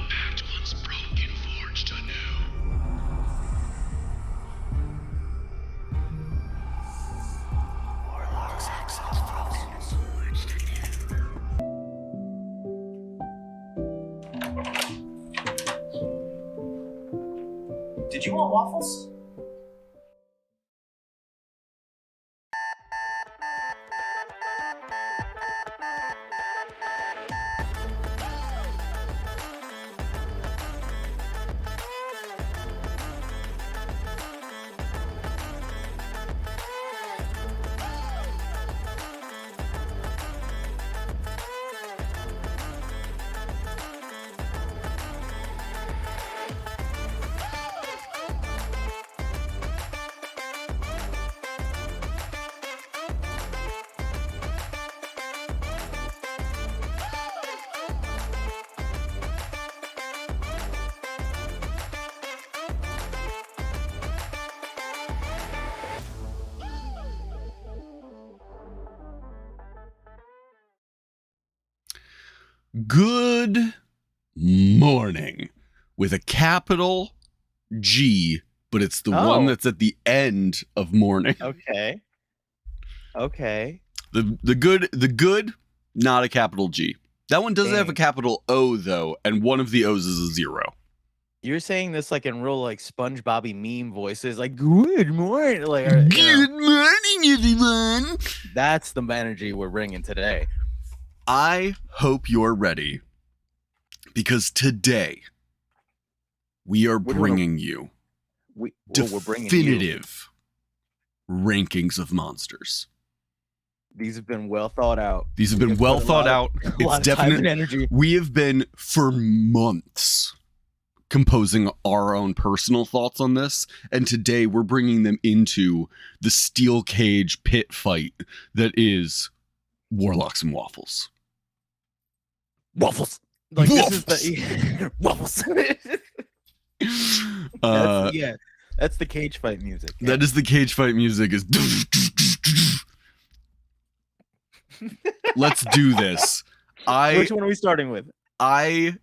pact once broken, forged anew. Warlocks Waffles. Did you want waffles? Good morning with a capital G, but it's the one that's at the end of morning. Okay. The good, not a capital G. That one doesn't have a capital O though, and one of the O's is a 0. You're saying this like in real like SpongeBob meme voices, like good morning, like Good morning, everyone. That's the energy we're bringing today. I hope you're ready, because today we are bringing you we're bringing definitive rankings of monsters. These have been well thought out. These have been well thought out. It's definitely energy. We have been for months composing our own personal thoughts on this, and today we're bringing them into the steel cage pit fight that is Warlocks and Waffles. Waffles. Like Waffles. This is the waffles. That's the cage fight music. That is the cage fight music. Is let's do this. Which one are we starting with? I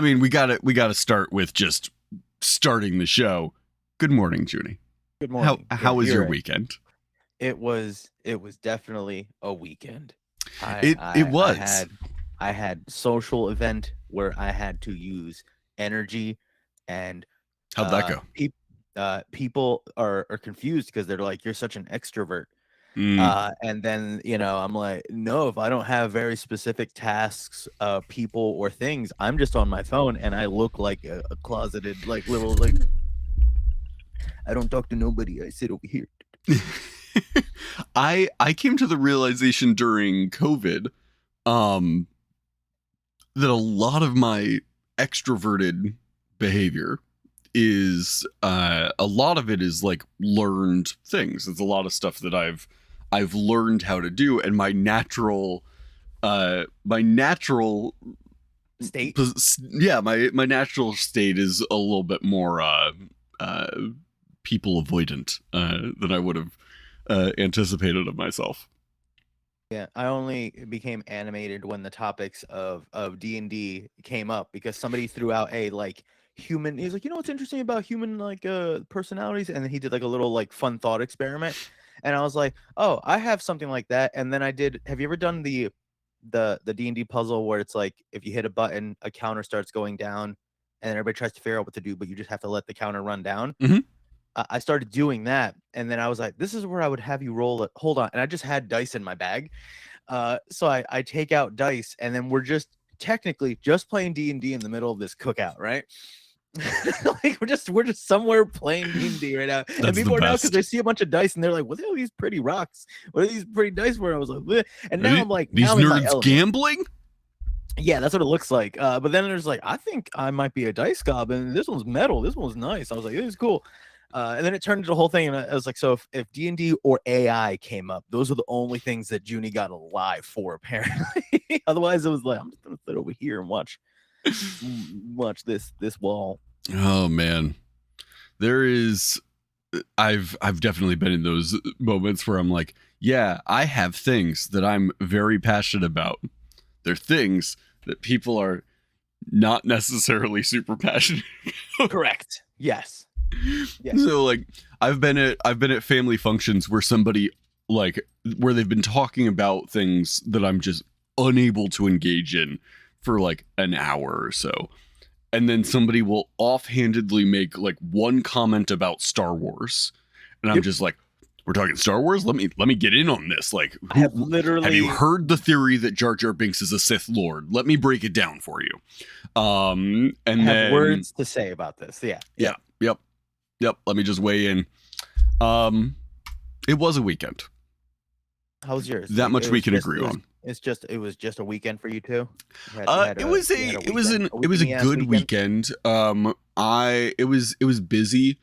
mean, we gotta start with just starting the show. Good morning, Junie. Good morning. How was your right. weekend? It was definitely a weekend. It was. I had social event where I had to use energy, and How'd that go? People are confused because they're like, "You're such an extrovert." And then I'm like, no, if I don't have very specific tasks, people or things, I'm just on my phone and I look like a closeted like little like I don't talk to nobody. I sit over here. I came to the realization during COVID that a lot of my extroverted behavior is a lot of it is like learned things. It's a lot of stuff that I've learned how to do, and my natural State. My natural state is a little bit more people avoidant than I would have anticipated of myself. Yeah, I only became animated when the topics of D&D came up because somebody threw out a like human. He's like, what's interesting about human like personalities, and then he did like a little like fun thought experiment, and I was like, oh, I have something like that. And then I did. Have you ever done the D&D puzzle where it's like if you hit a button, a counter starts going down, and everybody tries to figure out what to do, but you just have to let the counter run down? Mm-hmm. I started doing that, and then I was like, this is where I would have you roll it. Hold on. And I just had dice in my bag. So I take out dice, and then we're just technically just playing D&D in the middle of this cookout, right? Like we're just somewhere playing D&D right now. And people are now, because they see a bunch of dice and they're like, what the hell are these pretty rocks? What are these pretty dice for? And I was like, bleh. And now I'm like, these now nerds gambling? Yeah, that's what it looks like. But then there's like, I think I might be a dice goblin. This one's metal. This one's nice. I was like, this is cool. And then it turned into a whole thing, and I was like, so if D&D or AI came up, those are the only things that Junie got alive for, apparently. Otherwise, it was like, I'm just gonna sit over here and watch this wall. Oh man, I've definitely been in those moments where I'm like, Yeah, I have things that I'm very passionate about. They're things that people are not necessarily super passionate. Correct. Yes. Yeah. So like I've been at family functions where somebody like where they've been talking about things that I'm just unable to engage in for like an hour or so. And then somebody will offhandedly make like one comment about Star Wars. And I'm Yep. just like, we're talking Star Wars? Let me get in on this. Like, I have have literally you heard the theory that Jar Jar Binks is a Sith Lord? Let me break it down for you. And have then words to say about this. Yeah. yeah, yep. Let me just weigh in. It was a weekend. How was yours? That much it we was can just- agree it was- on. It was just a weekend for you too. It was a good weekend. It was busy.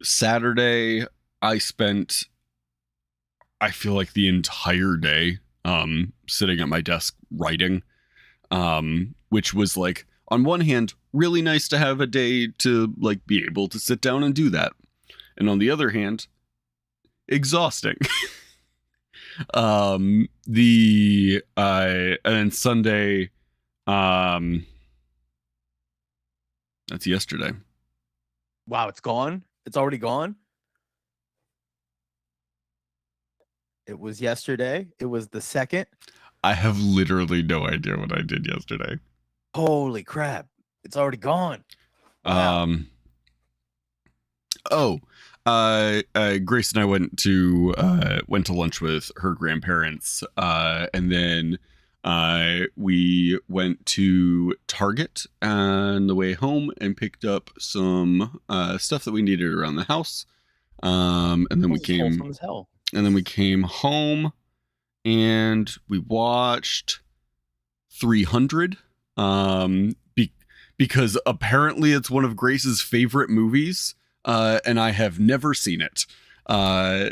Saturday I spent, I feel like, the entire day sitting at my desk writing, which was like, on one hand, really nice to have a day to like be able to sit down and do that, and on the other hand, exhausting. And then Sunday, that's yesterday. Wow, it's gone. It's already gone. It was yesterday. It was the 2nd. I have literally no idea what I did yesterday. Holy crap! It's already gone. Wow. Grace and I went to lunch with her grandparents, and then we went to Target on the way home and picked up some stuff that we needed around the house. And then we This is wholesome came as hell. and then we came home and we watched 300. Because apparently it's one of Grace's favorite movies, and I have never seen it.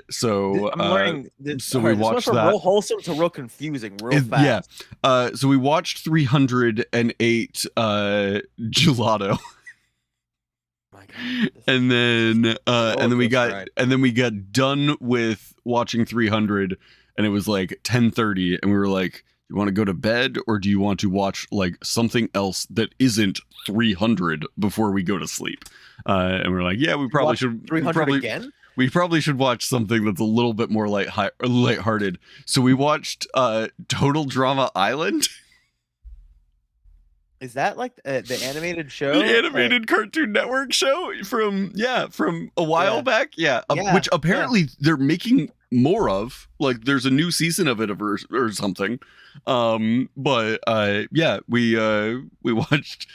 So I'm learning. so we watched from that. real wholesome to real confusing, real fast. Yeah. So we watched 308 gelato. My God, And then we coaster got ride. done with watching 300, and it was like 10:30, and we were like, you want to go to bed, or do you want to watch like something else that isn't 300 before we go to sleep? And we're like, yeah, we probably Watch should 300 again. we probably should watch something that's a little bit more lighthearted. So we watched Total Drama Island. Is that like the animated show? The animated Cartoon Network show from a while back. Yeah. Which apparently they're making more of. Like there's a new season of it or something. But we watched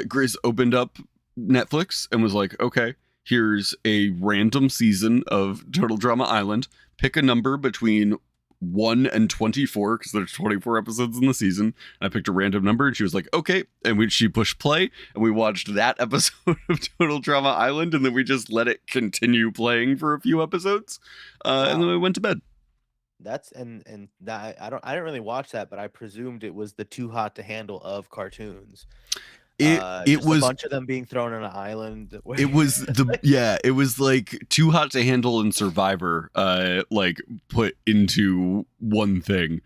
Grace opened up Netflix and was like, okay, here's a random season of Total Drama Island. Pick a number between 1 and 24, because there's 24 episodes in the season. And I picked a random number and she was like, okay. And she pushed play and we watched that episode of Total Drama Island, and then we just let it continue playing for a few episodes. And then we went to bed. That's and that I didn't really watch that, but I presumed it was the Too Hot to Handle of cartoons. It was a bunch of them being thrown on an island. It was it was like Too Hot to Handle and Survivor like put into one thing,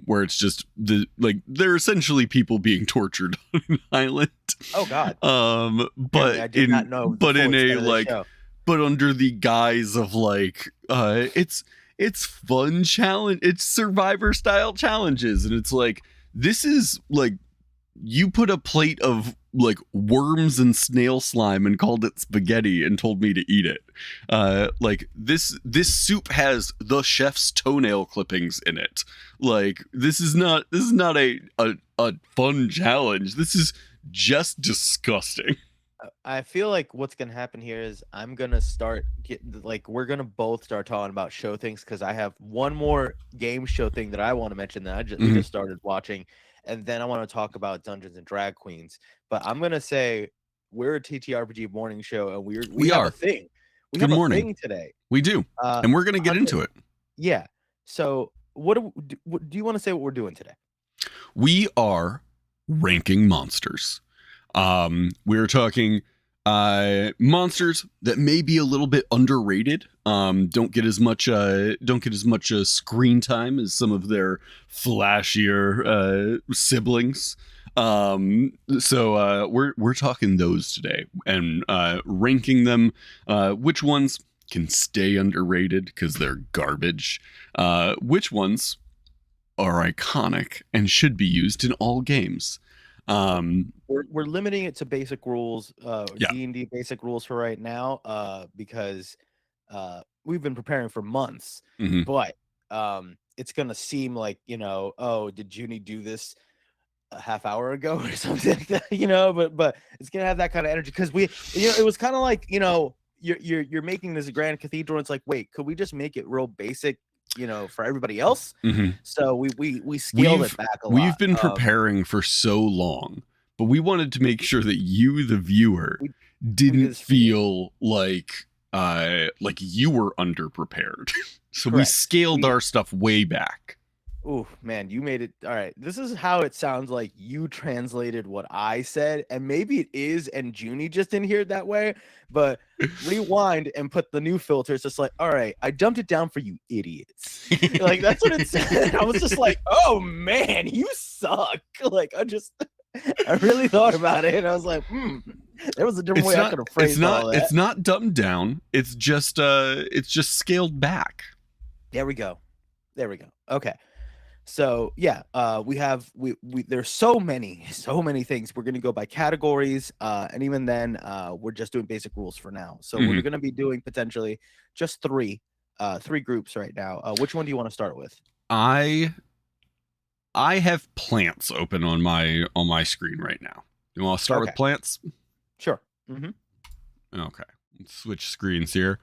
where it's just they're essentially people being tortured on an island. Oh God. But I did not know. But in a like show. But under the guise of like it's fun challenge, it's Survivor style challenges, and it's like, this is like, you put a plate of like worms and snail slime and called it spaghetti and told me to eat it. Like this soup has the chef's toenail clippings in it. Like this is not a fun challenge. This is just disgusting. I feel like what's gonna happen here is I'm gonna start we're gonna both start talking about show things, because I have one more game show thing that I want to mention that I just started watching. And then I want to talk about Dungeons and Drag Queens. But I'm gonna say we're a TTRPG morning show, and we have a thing. We have a thing today. We do, and we're gonna get into it. Yeah. So what do you want to say? What we're doing today? We are ranking monsters. We're talking Monsters that may be a little bit underrated. Don't get as much screen time as some of their flashier siblings. So we're talking those today and ranking them. Which ones can stay underrated because they're garbage? Which ones are iconic and should be used in all games? We're limiting it to basic rules, Yeah. D&D basic rules for right now, because we've been preparing for months, Mhm. but it's gonna seem like, oh, did Junie do this a half hour ago or something like that, but it's gonna have that kind of energy because it was kind of like, you're making this grand cathedral. It's like, wait, could we just make it real basic, for everybody else? Mhm. So we scaled it back a lot. We've been preparing for so long, but we wanted to make sure that you, the viewer, We didn't this for you. feel like you were underprepared. So we Correct. scaled our stuff way back. Oh man, you made it. All right. This is how it sounds like you translated what I said, and maybe it is, and Junie just didn't hear it that way. But rewind and put the new filters. Just like, all right, I dumped it down for you idiots. Like that's what it said. I was just like, oh man, you suck. Like I really thought about it, and I was like, there was a different way I could have phrased all that. It's not dumbed down. It's just scaled back. There we go. Okay. So yeah, we there's so many things. We're gonna go by categories, and even then, we're just doing basic rules for now. So we're gonna be doing potentially just three groups right now. Which one do you want to start with? I have plants open on my screen right now. You want to start with plants? Sure. Mm-hmm. Okay. Let's switch screens here.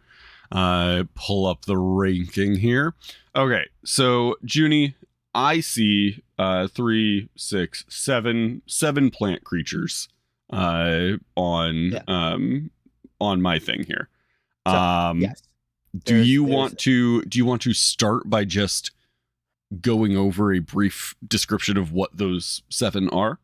Pull up the ranking here. Okay, so Junie, I see 3, 6, 7 plant creatures on my thing here. Yes. Do you want to start by just going over a brief description of what those 7 are?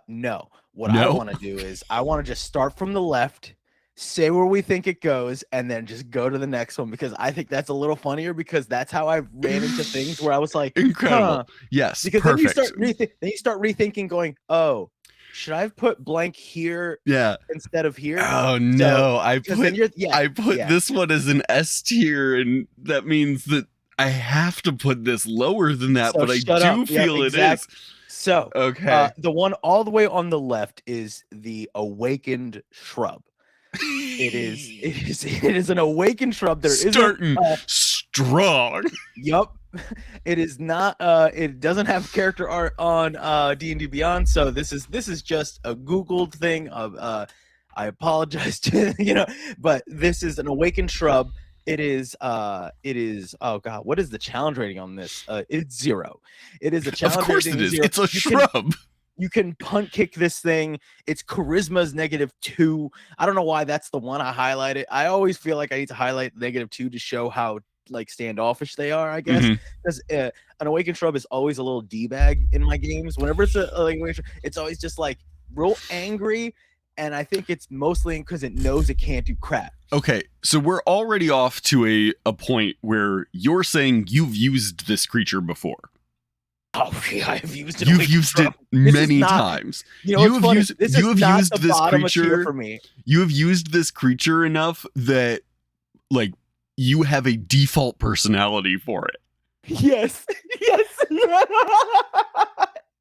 No. What I want to do is I want to just start from the left, say where we think it goes, and then just go to the next one, because I think that's a little funnier, because that's how I ran into things where I was like, incredible. Yes, because perfect. then you start rethinking, going, oh, should I have put blank here instead of here? Oh no, I put yeah. this one as an S tier, and that means that I have to put this lower than that, but I do feel it is. So okay, the one all the way on the left is the awakened shrub. It is an awakened shrub. There starting strong. Yup. It is not it doesn't have character art on D&D Beyond, so this is just a Googled thing of I apologize to but this is an awakened shrub. It is oh god, what is the challenge rating on this? It's 0. It is a challenge rating. Of course rating it is. 0. It's a shrub. You can punt kick this thing. Its charisma is -2. I don't know why that's the one I highlighted. I always feel like I need to highlight -2 to show how like standoffish they are, I guess. Because an awakened shrub is always a little d-bag in my games. Whenever it's it's always just like real angry, and I think it's mostly because it knows it can't do crap. Okay, so we're already off to a point where you're saying you've used this creature before. Oh yeah, I've used it. You've used it many times. You have used this creature for me. You have used this creature enough that like you have a default personality for it. Yes.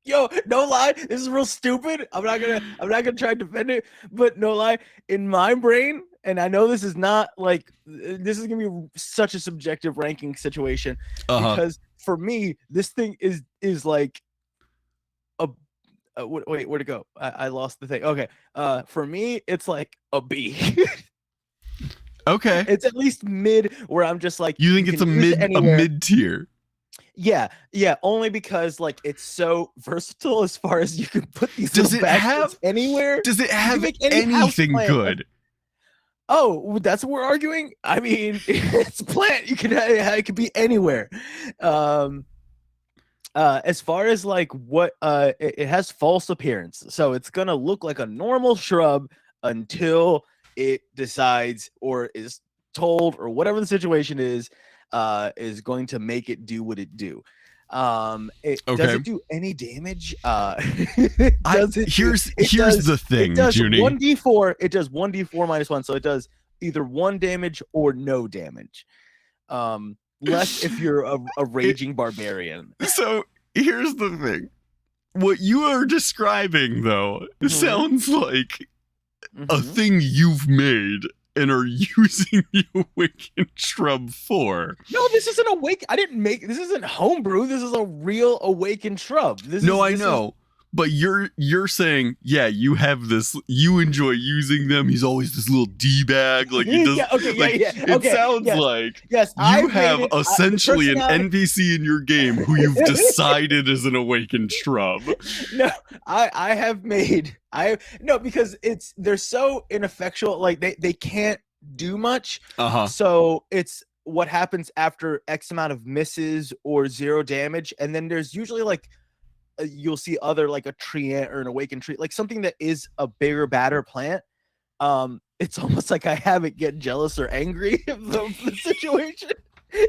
Yo, no lie, this is real stupid. I'm not gonna try to defend it, but no lie, in my brain, and I know this is not like this is gonna be such a subjective ranking situation, because for me, this thing is like a wait, where'd it go? I lost the thing. Okay, for me, it's like a B. Okay, it's at least mid, where I'm just like, you think it's a mid tier. Yeah, only because like it's so versatile as far as you can put these anywhere. Does it have anything good? Oh, that's what we're arguing? I mean, it's a plant. It could be anywhere. As far as like what it has false appearance, so it's gonna look like a normal shrub until it decides or is told or whatever the situation is going to make it do what it do. Does Okay. it do any damage? Does it here's does, the thing, it does Junie. 1d4. It does 1d4 minus 1, so it does either 1 damage or no damage. Less if you're a raging barbarian. So here's the thing. What you are describing, though, sounds like a thing you've made and are using the Awakened Shrub for. No, this isn't I didn't make this. Isn't homebrew. This is a real Awakened Shrub. I know. But you're saying, yeah, you have this, you enjoy using them. He's always this little D-bag. Like, he does, it sounds like you have essentially an NPC in your game who you've decided is an Awakened Shrub. No, I have made, because they're so ineffectual. Like, they can't do much. So it's what happens after X amount of misses or 0 damage. And then there's usually like, you'll see other like a tree ant or an awakened tree, like something that is a bigger, badder plant. It's almost like I have it get jealous or angry of the situation,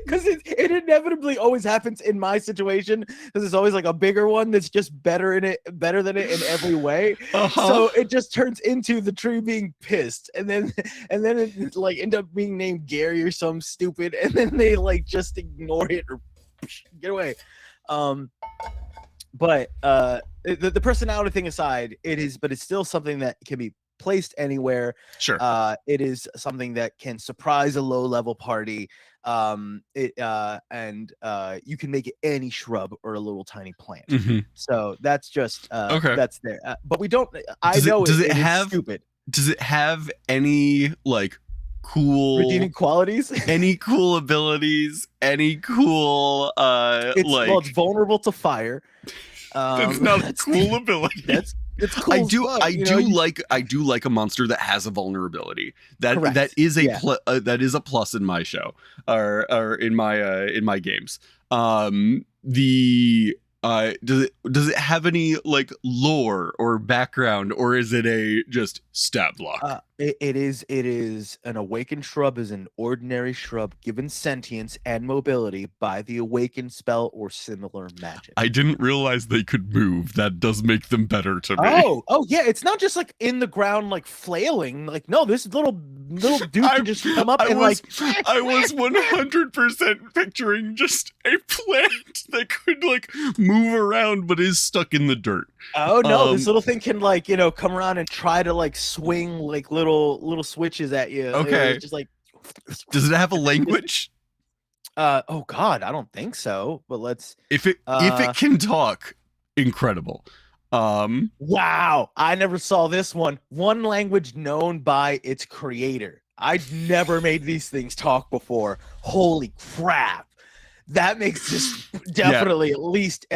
because it inevitably always happens in my situation, because it's always like a bigger one that's just better than it in every way. So it just turns into the tree being pissed, and then it like end up being named Gary or something stupid, and then they like just ignore it or get away. But the personality thing aside, but it's still something that can be placed anywhere. Sure. It is something that can surprise a low-level party. And you can make it any shrub or a little tiny plant. So that's just okay. That's there. But we don't. Does it have stupid? Does it have any like cool redeeming qualities? Any cool abilities? Any cool it's vulnerable to fire. It's not a cool ability. It's cool. I do like a monster that has a vulnerability. That is a plus in my show or in my games. Does it have any like lore or background, or is it a just stat block? It is an awakened shrub, is an ordinary shrub given sentience and mobility by the awakened spell or similar magic. I didn't realize they could move. That does make them better to me. Oh yeah, it's not just like in the ground like flailing. Like, no, this little dude can just come up and like. I was 100% picturing just a plant that could like move around but is stuck in the dirt. Oh no, this little thing can like, come around and try to like swing like little switches at you. Okay. Just like. Does it have a language? Oh god, I don't think so. But let's. If it can talk, incredible. Wow, I never saw this one. One language known by its creator. I've never made these things talk before. Holy crap. That makes this definitely at least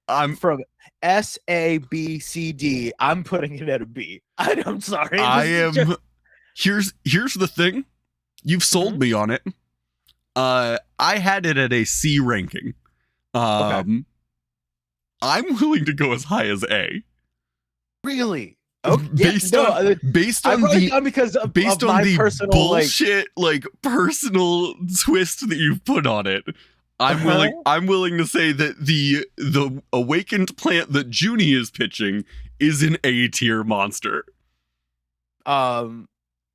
I'm from SABCD. I'm putting it at a B. I'm sorry. Here's the thing. You've sold me on it. I had it at a C ranking. Okay. I'm willing to go as high as A. Really? Okay. Based on the personal, bullshit like personal twist that you've put on it, I'm willing to say that the awakened plant that Junie is pitching is an A tier monster.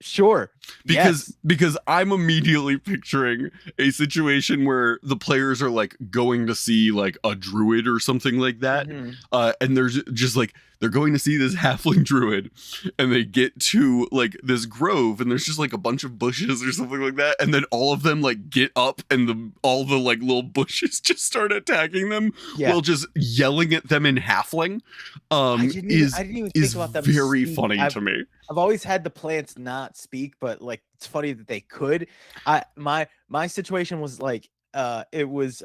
Sure. Because I'm immediately picturing a situation where the players are like going to see like a druid or something like that. And there's just like they're going to see this halfling druid, and they get to like this grove, and there's just like a bunch of bushes or something like that, and then all of them like get up, and all the like little bushes just start attacking them while just yelling at them in halfling. I didn't even think about them very funny to me. I've always had the plants not speak, but like it's funny that they could. My situation was like it was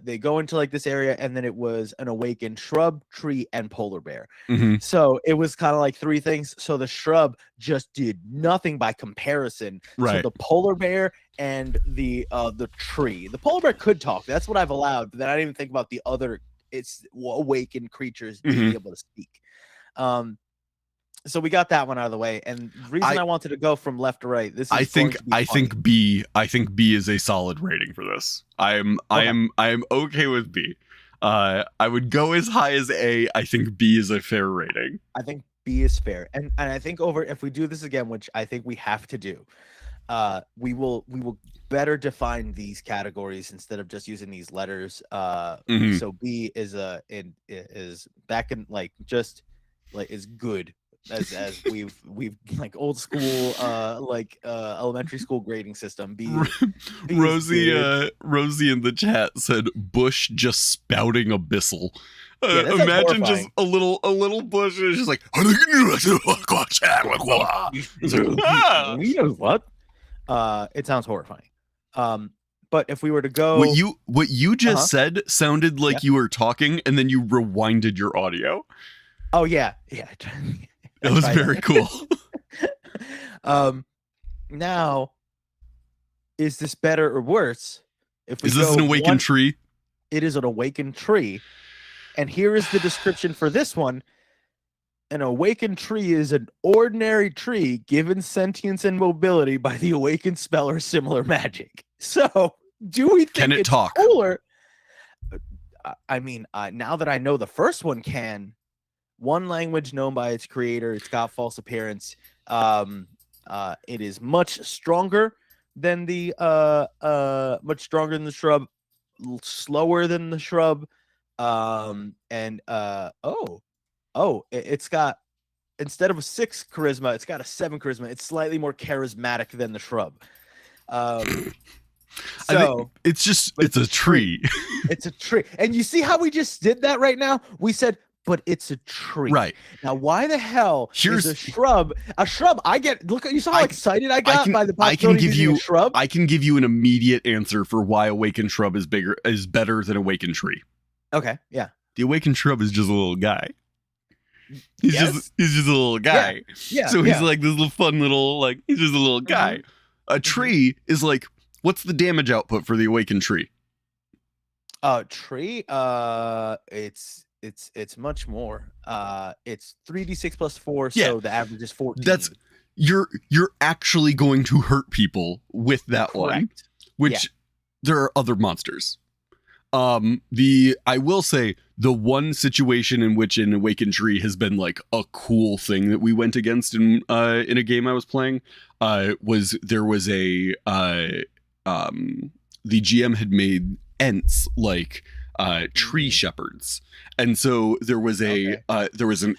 they go into like this area, and then it was an awakened shrub, tree, and polar bear. So it was kind of like 3 things. So the shrub just did nothing by comparison. Right. So the polar bear and the tree. The polar bear could talk. That's what I've allowed. But then I didn't even think about the other awakened creatures being able to speak. So we got that one out of the way, and the reason I wanted to go from left to right. This is I going think to be funny. I think B is a solid rating for this. I am okay with B. I would go as high as A. I think B is a fair rating. I think B is fair, and I think if we do this again, which I think we have to do, we will better define these categories instead of just using these letters. Mhm. So B is back in like just like is good as we've like old school elementary school grading system. B is Rosie good. Rosie in the chat said Bush just spouting abyssal. Yeah, that sounds Imagine just horrifying. a little Bush is just like it's like, ah! You know what? It sounds horrifying. But if we were to go, What you just said sounded like Yeah. you were talking and then you rewinded your audio. oh yeah. It was tried very that. cool. Now, is this better or worse? If we Is this go an awakened tree? It is an awakened tree. And here is the description for this one. An awakened tree is an ordinary tree given sentience and mobility by the awakened spell or similar magic. So, do we think Can it it's talk? cooler? I mean, now that I know the first one can, one language known by its creator, it's got false appearance. It is much stronger than the shrub, slower than the shrub. It's got, instead of a 6 charisma, it's got a 7 charisma. It's slightly more charismatic than the shrub. I think So it's a tree. it's a tree. And you see how we just did that right now? We said, but it's a tree. Right. Now, why the hell Here's- is a shrub? A shrub, look, you saw how excited I got by the I can possibility give of using you a shrub? I can give you an immediate answer for why awakened shrub is better than awakened tree. Okay, yeah. The awakened shrub is just a little guy. He's Yes. just a little guy. Yeah. So he's yeah. like this little fun little he's just a little guy. A tree is like, what's the damage output for the awakened tree? Tree, it's much more. It's 3d6 plus 4, Yeah. so the average is 14. That's you're actually going to hurt people with that one. correct. Which there are other monsters. I will say the one situation in which an awakened tree has been like a cool thing that we went against in a game I was playing was there was the GM had made Ents like tree shepherds, and so there was an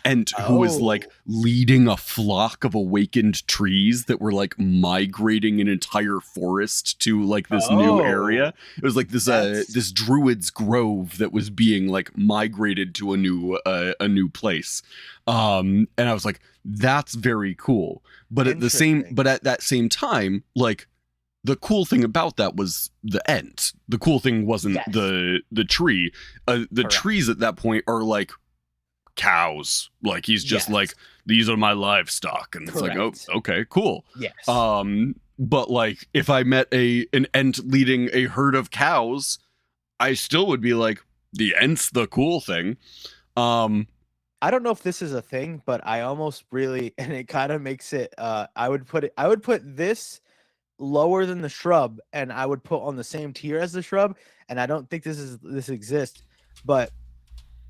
Ent who was like leading a flock of awakened trees that were like migrating an entire forest to like this new area. It was like this druid's grove that was being like migrated to a new place, and I was like, that's very cool. But at that same time, like, the cool thing about that was the Ent. The cool thing wasn't the tree. The trees at that point are like cows. Like, he's just like, these are my livestock, and it's like, oh, okay, cool. Yes. But like, if I met an Ent leading a herd of cows, I still would be like, the Ent's the cool thing. I don't know if this is a thing, but I almost really, and it kind of makes it. I would put this lower than the shrub, and I would put on the same tier as the shrub. And I don't think this exists, but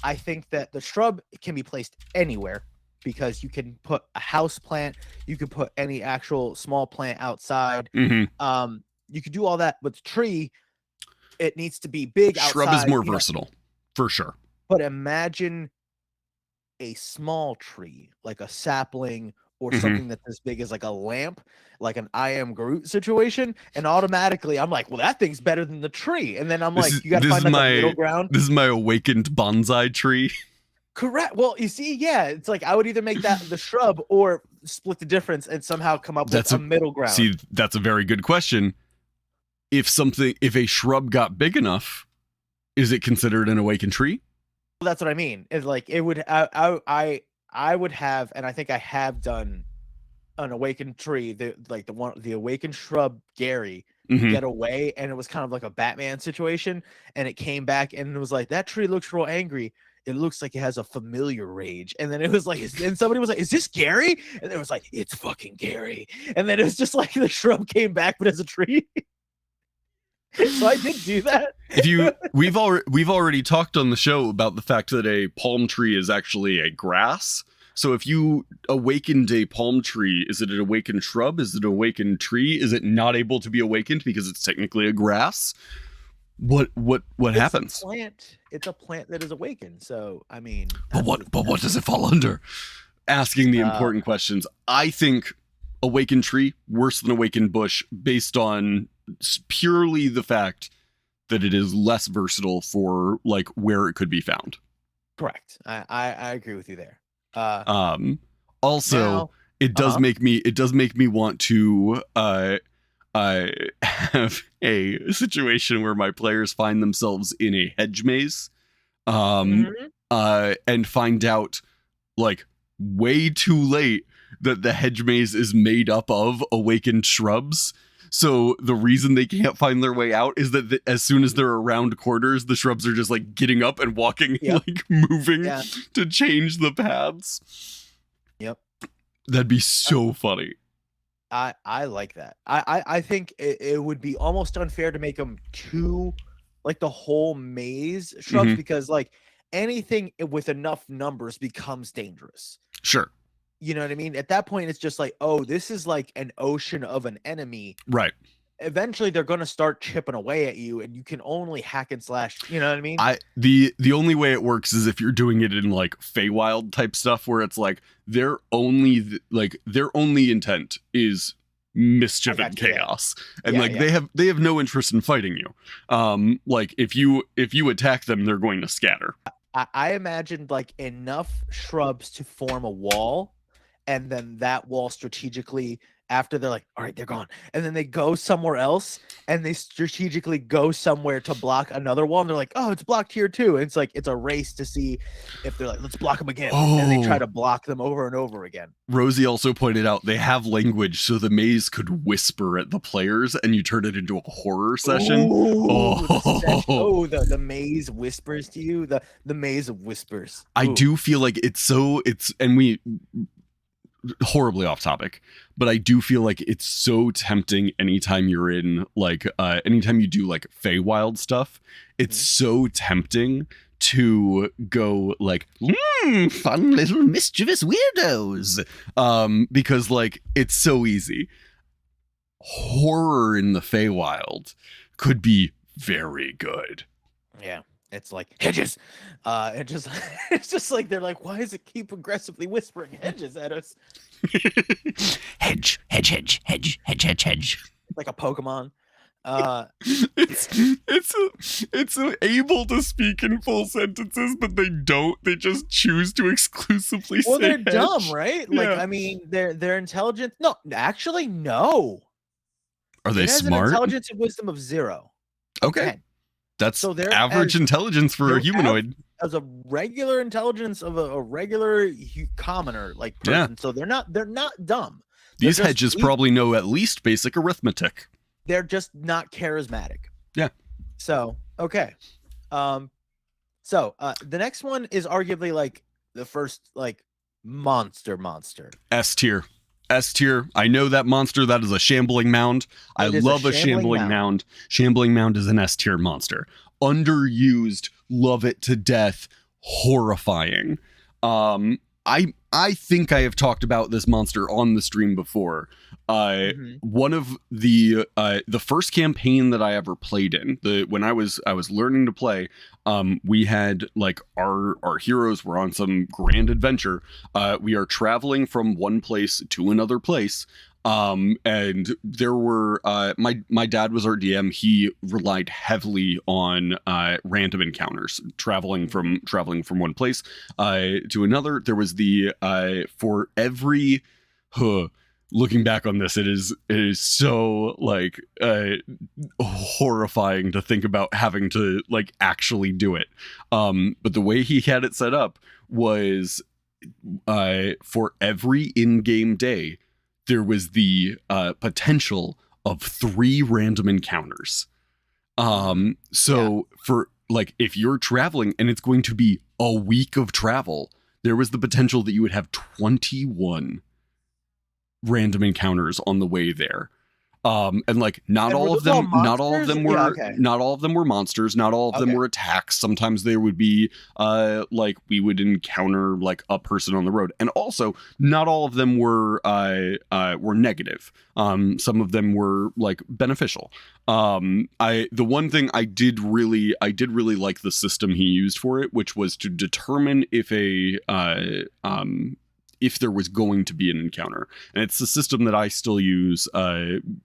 I think that the shrub can be placed anywhere because you can put a house plant, you can put any actual small plant outside. Mm-hmm. You could do all that. With tree, it needs to be big outside. Shrub is more versatile, for sure. But imagine a small tree, like a sapling or something that's as big as like a lamp, like an I Am Groot situation, and automatically I'm like, well, that thing's better than the tree. And then I'm like, you gotta find like a middle ground. This is my awakened bonsai tree. Correct. Well, you see, yeah, it's like I would either make that the shrub or split the difference and somehow come up with a middle ground. See, that's a very good question. If a shrub got big enough, is it considered an awakened tree? Well, that's what I mean. It's like it would. I would have, and I think I have done an awakened tree, the awakened shrub Gary get away, and it was kind of like a Batman situation, and it came back and it was like, that tree looks real angry. it looks like it has a familiar rage. And then it was like, and somebody was like, is this Gary? And it was like, it's fucking Gary. And then it was just like the shrub came back, but as a tree. So I did do that. We've already talked on the show about the fact that a palm tree is actually a grass. So if you awakened a palm tree, is it an awakened shrub? Is it an awakened tree? Is it not able to be awakened because it's technically a grass? What happens? It's a plant that is awakened. So I mean, But what does it fall under? Asking the important questions. I think awakened tree worse than awakened bush based on purely the fact that it is less versatile for like where it could be found. Correct. I agree with you there. Also now, it does make me want to have a situation where my players find themselves in a hedge maze and find out like way too late that the hedge maze is made up of awakened shrubs. So the reason they can't find their way out is that as soon as they're around corners, the shrubs are just like getting up and walking, like moving to change the paths. Yep. That'd be so funny. I like that. I think it would be almost unfair to make them too like the whole maze shrubs because like anything with enough numbers becomes dangerous. Sure. You know what I mean? At that point, it's just like, oh, this is like an ocean of an enemy. Right. Eventually, they're going to start chipping away at you, and you can only hack and slash. You know what I mean? The only way it works is if you're doing it in like Feywild type stuff, where it's like their only intent is mischief and chaos, and they have no interest in fighting you. Like if you attack them, they're going to scatter. I imagined like enough shrubs to form a wall. And then that wall strategically, after they're like, all right, they're gone. And then they go somewhere else and they strategically go somewhere to block another wall. And they're like, oh, it's blocked here too. And it's like, it's a race to see if they're like, let's block them again. And they try to block them over and over again. Rosie also pointed out they have language, so the maze could whisper at the players and you turn it into a horror session. The maze whispers to you. The maze of whispers. I do feel like we horribly off topic, but I do feel like it's so tempting anytime you're in like anytime you do like Feywild stuff, it's so tempting to go like fun little mischievous weirdos because like it's so easy. Horror in the Feywild could be very good. Yeah. It's like hedges. It's just like they're like, why does it keep aggressively whispering hedges at us? hedge. Like a Pokemon. It's able to speak in full sentences, but they don't. They just choose to exclusively say they're hedge. dumb, right? Like I mean, they're intelligent. No, actually, no. Are they smart? An intelligence and wisdom of 0. Okay. 10. That's average intelligence for a humanoid. As a regular intelligence of a regular commoner like person. So they're not dumb. These hedges probably know at least basic arithmetic. They're just not charismatic. Yeah. So okay. So the next one is arguably like the first like monster. S tier. I know that monster. That is a shambling mound. I love a shambling mound. Shambling mound is an S tier monster. Underused. Love it to death. Horrifying. I think I have talked about this monster on the stream before. One of the first campaign that I ever played in, when I was learning to play, we had like our heroes were on some grand adventure. We are traveling from one place to another place. And there were my dad was our DM. He relied heavily on random encounters, traveling from one place to another. There was the for every looking back on this, it is so like horrifying to think about having to like actually do it. But the way he had it set up was for every in-game day, there was the potential of 3 random encounters. So for like if you're traveling and it's going to be a week of travel, there was the potential that you would have 21 random encounters on the way there. And like not And were all of those all them not all of monsters? them Yeah, were okay. not all of them were monsters, not all of them Okay. were attacks. Sometimes there would be like we would encounter like a person on the road. And also not all of them were negative. Some of them were like beneficial. The one thing I did really like the system he used for it, which was to determine if there was going to be an encounter. And it's the system that I still use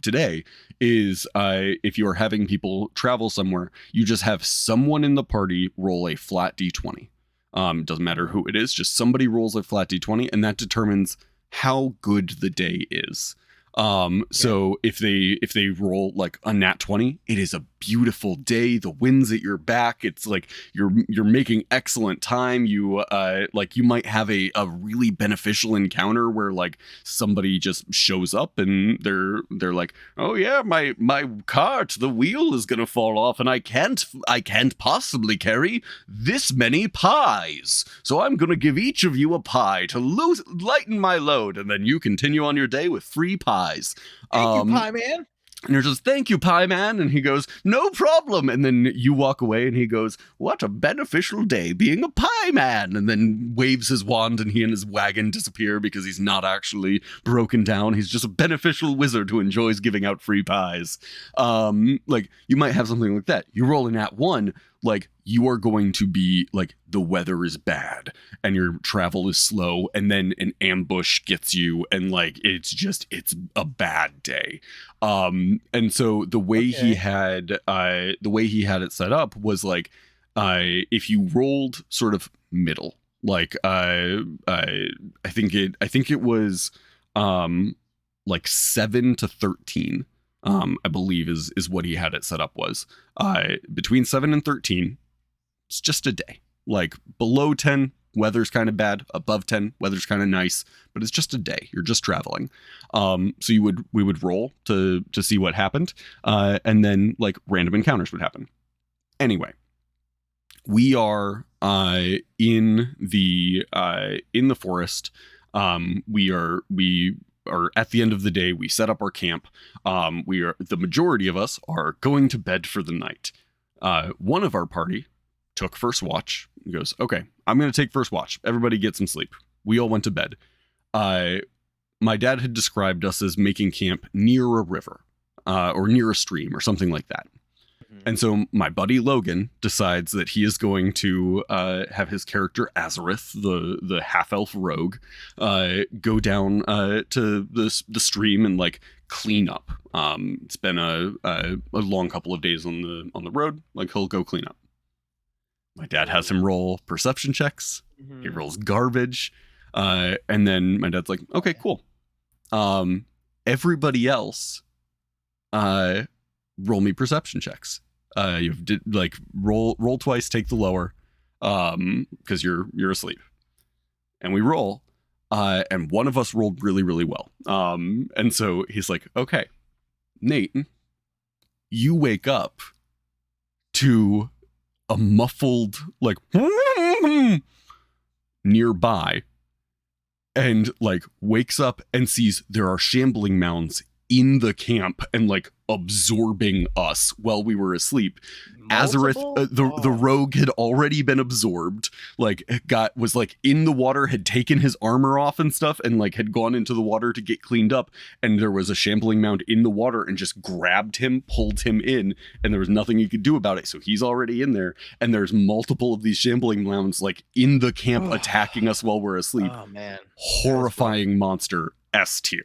today, is if you're having people travel somewhere, you just have someone in the party roll a flat d20. Doesn't matter who it is, just somebody rolls a flat d20, and that determines how good the day is. So if they roll like a nat 20, it is a beautiful day. The wind's at your back. It's like you're making excellent time. You like you might have a really beneficial encounter where like somebody just shows up and they're like, oh yeah, my cart, the wheel is gonna fall off and I can't possibly carry this many pies, so I'm gonna give each of you a pie to lighten my load, and then you continue on your day with free pies. Thank you, Pie Man. And you're just, thank you, Pie Man. And he goes, no problem. And then you walk away and he goes, what a beneficial day being a Pie Man. And then waves his wand and he and his wagon disappear because he's not actually broken down. He's just a beneficial wizard who enjoys giving out free pies. Like you might have something like that. You roll in at 1, like you are going to be like the weather is bad and your travel is slow and then an ambush gets you and like it's a bad day. And so the way he had it set up was like if you rolled sort of middle, like I think it was like 7 to 13. I believe is what he had it set up was. Between 7 and 13, it's just a day. Like below 10, weather's kind of bad. Above 10, weather's kind of nice. But it's just a day. You're just traveling. So we would roll to see what happened, and then like random encounters would happen. Anyway, we are in the forest. We are at the end of the day. We set up our camp. The majority of us are going to bed for the night. One of our party took first watch. He goes, okay, I'm going to take first watch. Everybody get some sleep. We all went to bed. My dad had described us as making camp near a river, or near a stream or something like that. And so my buddy Logan decides that he is going to have his character Azareth, the half-elf rogue, go down to the stream and like clean up. It's been a long couple of days on the road. Like he'll go clean up. My dad has him roll perception checks. Mm-hmm. He rolls garbage, and then my dad's like, "Okay, cool." Everybody else, roll me perception checks. You have to like roll twice, take the lower, because you're asleep. And we roll, and one of us rolled really, really well. And so he's like, okay, Nate, you wake up to a muffled like nearby, and like wakes up and sees there are shambling mounds in the camp and like absorbing us while we were asleep. Azareth, the rogue had already been absorbed, like was like in the water, had taken his armor off and stuff, and like had gone into the water to get cleaned up, and there was a shambling mound in the water and just grabbed him, pulled him in, and there was nothing he could do about it. So he's already in there, and there's multiple of these shambling mounds like in the camp attacking us while we're asleep. Oh man, horrifying monster, S tier.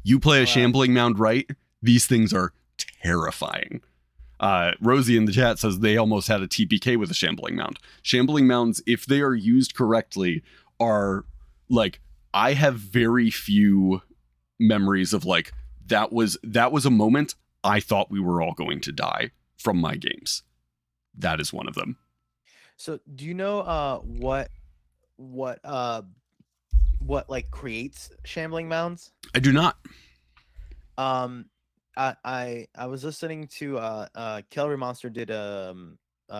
You play a shambling mound right, these things are terrifying. Rosie in the chat says they almost had a TPK with a shambling mound. Shambling mounds, if they are used correctly, are like, I have very few memories of like, that was a moment I thought we were all going to die from my games. That is one of them. So do you know what like creates shambling mounds? I do not. I was listening to Calorie Monster did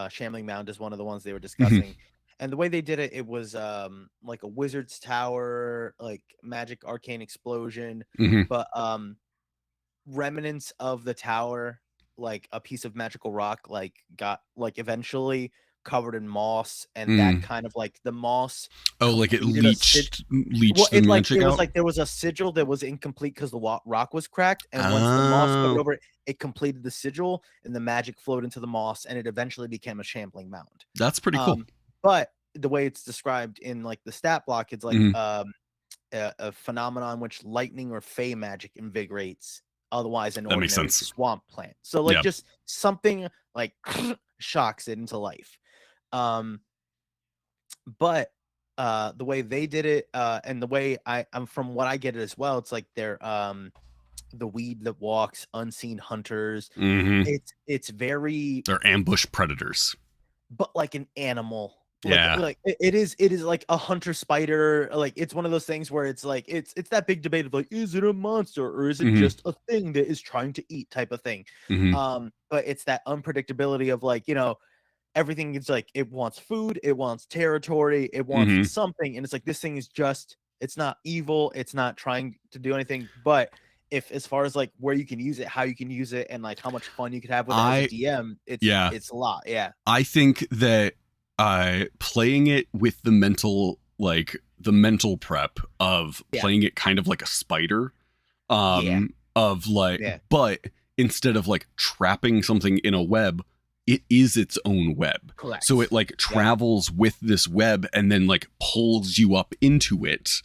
Shambling Mound is one of the ones they were Mhm. discussing. And the way they did it, it was like a wizard's tower, like magic arcane explosion, Mhm. but remnants of the tower, like a piece of magical rock, like got like eventually covered in moss, and that Mm. kind of like the moss Oh, like it completed a well, leached the it like magic it was out. like there was a sigil that was incomplete because the rock was cracked, and once the moss covered Oh, over it, it completed the sigil, and the magic flowed into the moss, and it eventually became a shambling mound. that's pretty cool. But the way it's described in like the stat block, it's like Mhm. a phenomenon which lightning or fey magic invigorates otherwise an That makes ordinary sense. swamp plant. So like Yeah. just something like shocks it into life. Um, but the way they did it, and the way I'm from what I get it as well, it's like they're the weed that walks, unseen hunters. Mhm. It's very, They're ambush predators. but like an animal. Yeah. Like it is like a hunter spider. Like it's one of those things where it's like it's that big debate of like, is it a monster or is it Mhm. just a thing that is trying to eat type of thing. Mhm. But it's that unpredictability of like, everything is like it wants food, it wants territory, it wants Mhm. something, and it's like this thing is just, it's not evil, it's not trying to do anything, but if as far as like where you can use it, how you can use it, and like how much fun you could have with it as a I DM, yeah. it's a lot. Yeah. I think that playing it with the mental prep of Yeah. playing it kind of like a spider, Yeah. of like, Yeah. but instead of like trapping something in a web, it is its own web. Correct. So it like travels with this web and then like pulls you up into it,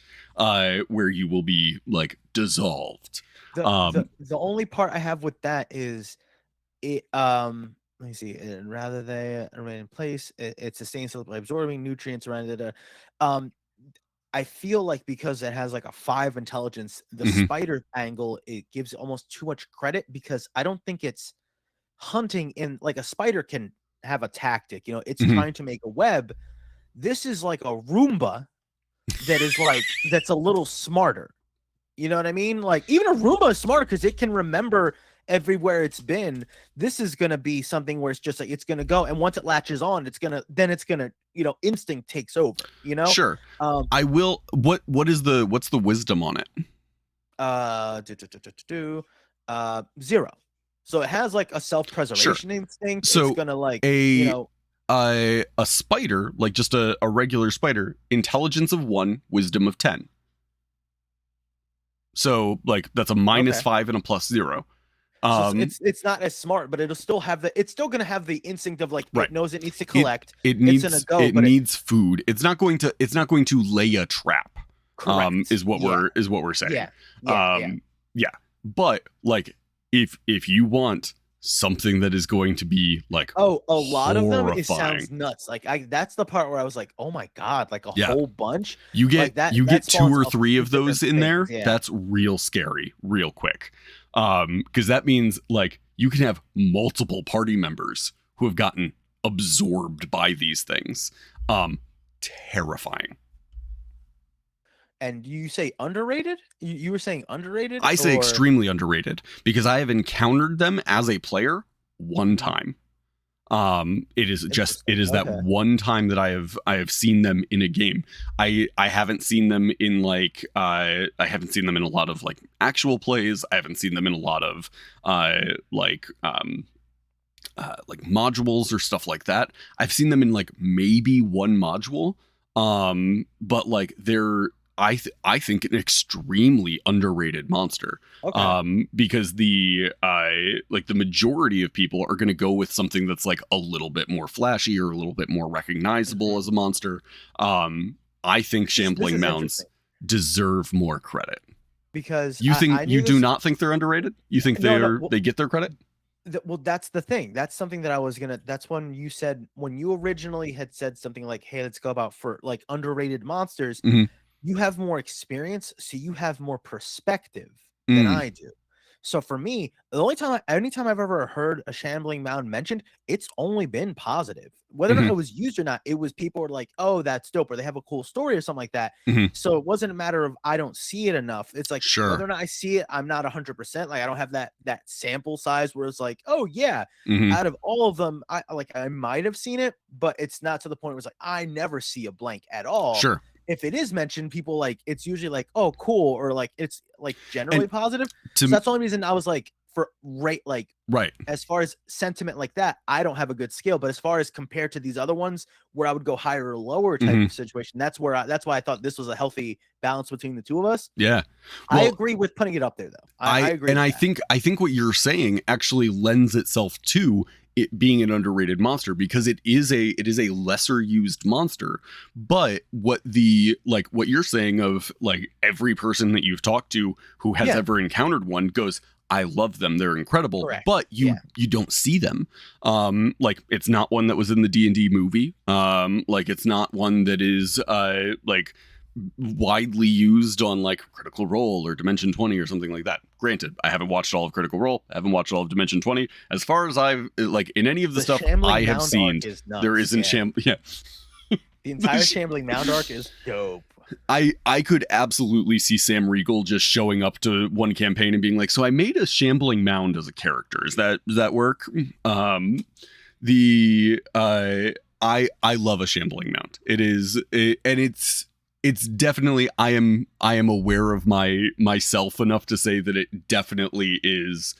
where you will be like dissolved. The only part I have with that is it let me see, and rather they remain in place, it sustains by absorbing nutrients around it. Um I feel like because it has like a 5 intelligence, the Mhm. spider angle, it gives almost too much credit because I don't think it's hunting in like a spider can have a tactic, it's Mhm. trying to make a web. This is like a Roomba that is like that's a little smarter. You know what I mean? Like even a Roomba is smart because it can remember everywhere it's been. This is gonna be something where it's just like it's gonna go, and once it latches on, it's gonna instinct takes over. Sure. Um, I will. What's the wisdom on it? do, do, do, do, do, 0. So it has like a Sure. self-preservation instinct. It's So gonna like a a spider, like just a regular spider, intelligence of 1, wisdom of 10. So like that's a minus okay. 5 and a plus 0. So it's not as smart, but it's still gonna have the instinct of like Right. it knows it needs to collect. It It's gonna needs go, but needs food. It's not going to lay a trap. correct. Is what Yeah. we're saying. Yeah. Yeah. Yeah. But like if you want something that is going to be like, Oh, a lot of them, it horrifying. sounds nuts. Like that's the part where I was like, oh my god, like a Yeah. whole bunch. You get Like that. you That get 2 spawns or a 3 few of those different in there. things, yeah. That's real scary, real quick. Because that means like you can have multiple party members who have gotten absorbed by these things. Terrifying. And you say underrated? You were saying underrated? I say or... extremely underrated because I have encountered them as a player one time. It is that Okay. one time that I have seen them in a game. I haven't seen them in like I haven't seen them in a lot of like actual plays. I haven't seen them in a lot of like modules or stuff like that. I've seen them in like maybe one module. But like they're I think an extremely underrated monster. Okay. Because the majority of people are going to go with something that's like a little bit more flashy or a little bit more recognizable as a monster. I think This Shambling is Mounds interesting deserve more credit. because You think I knew you do this. not think they're underrated? You think No, they get their credit? well, that's the thing. That's something that I was gonna. That's when you said, when you originally had said something like, "Hey, let's go about for like underrated monsters." Mhm. You have more experience, so you have more perspective than Mm. I do. So for me, anytime I've ever heard a shambling mound mentioned, it's only been positive. Whether or not Mhm. it was used or not, it was people were like, "Oh, that's dope," or they have a cool story or something like that. Mhm. So it wasn't a matter of I don't see it enough. It's like whether Sure. or not I see it, I'm not 100%. Like I don't have that sample size where it's like, "Oh yeah, Mhm. out of all of them, I might have seen it, but it's not to the point where it's like I never see a blank at all." Sure. If it is mentioned, people like it's usually like, "Oh, cool," or like it's like generally And positive. So to that's the only reason I was like, for rate, like right. as far as sentiment like that, I don't have a good scale. But as far as compared to these other ones where I would go higher or lower type Mhm. of situation, that's why I thought this was a healthy balance between the two of us. Yeah. I Well, agree with putting it up there though. I agree with I that. think what you're saying actually lends itself to it being an underrated monster because it is a lesser used monster. But what you're saying of like every person that you've talked to who has Yeah, ever encountered one goes, I love them, they're incredible, correct. but Yeah. you don't see them. Like it's not one that was in the D&D movie. Like it's not one that is like widely used on like Critical Role or Dimension 20 or something like that. Granted, I haven't watched all of Critical Role, I haven't watched all of Dimension 20. As far as I've like in any of the The stuff Shambling I have Mound seen, arc is there nuts. isn't Yeah. yeah. The entire Shambling Mound arc is dope. I could absolutely see Sam Riegel just showing up to one campaign and being like, "So I made a shambling mound as a character. Does that work?" The I love a shambling mound. And it's definitely I am aware of myself enough to say that it definitely is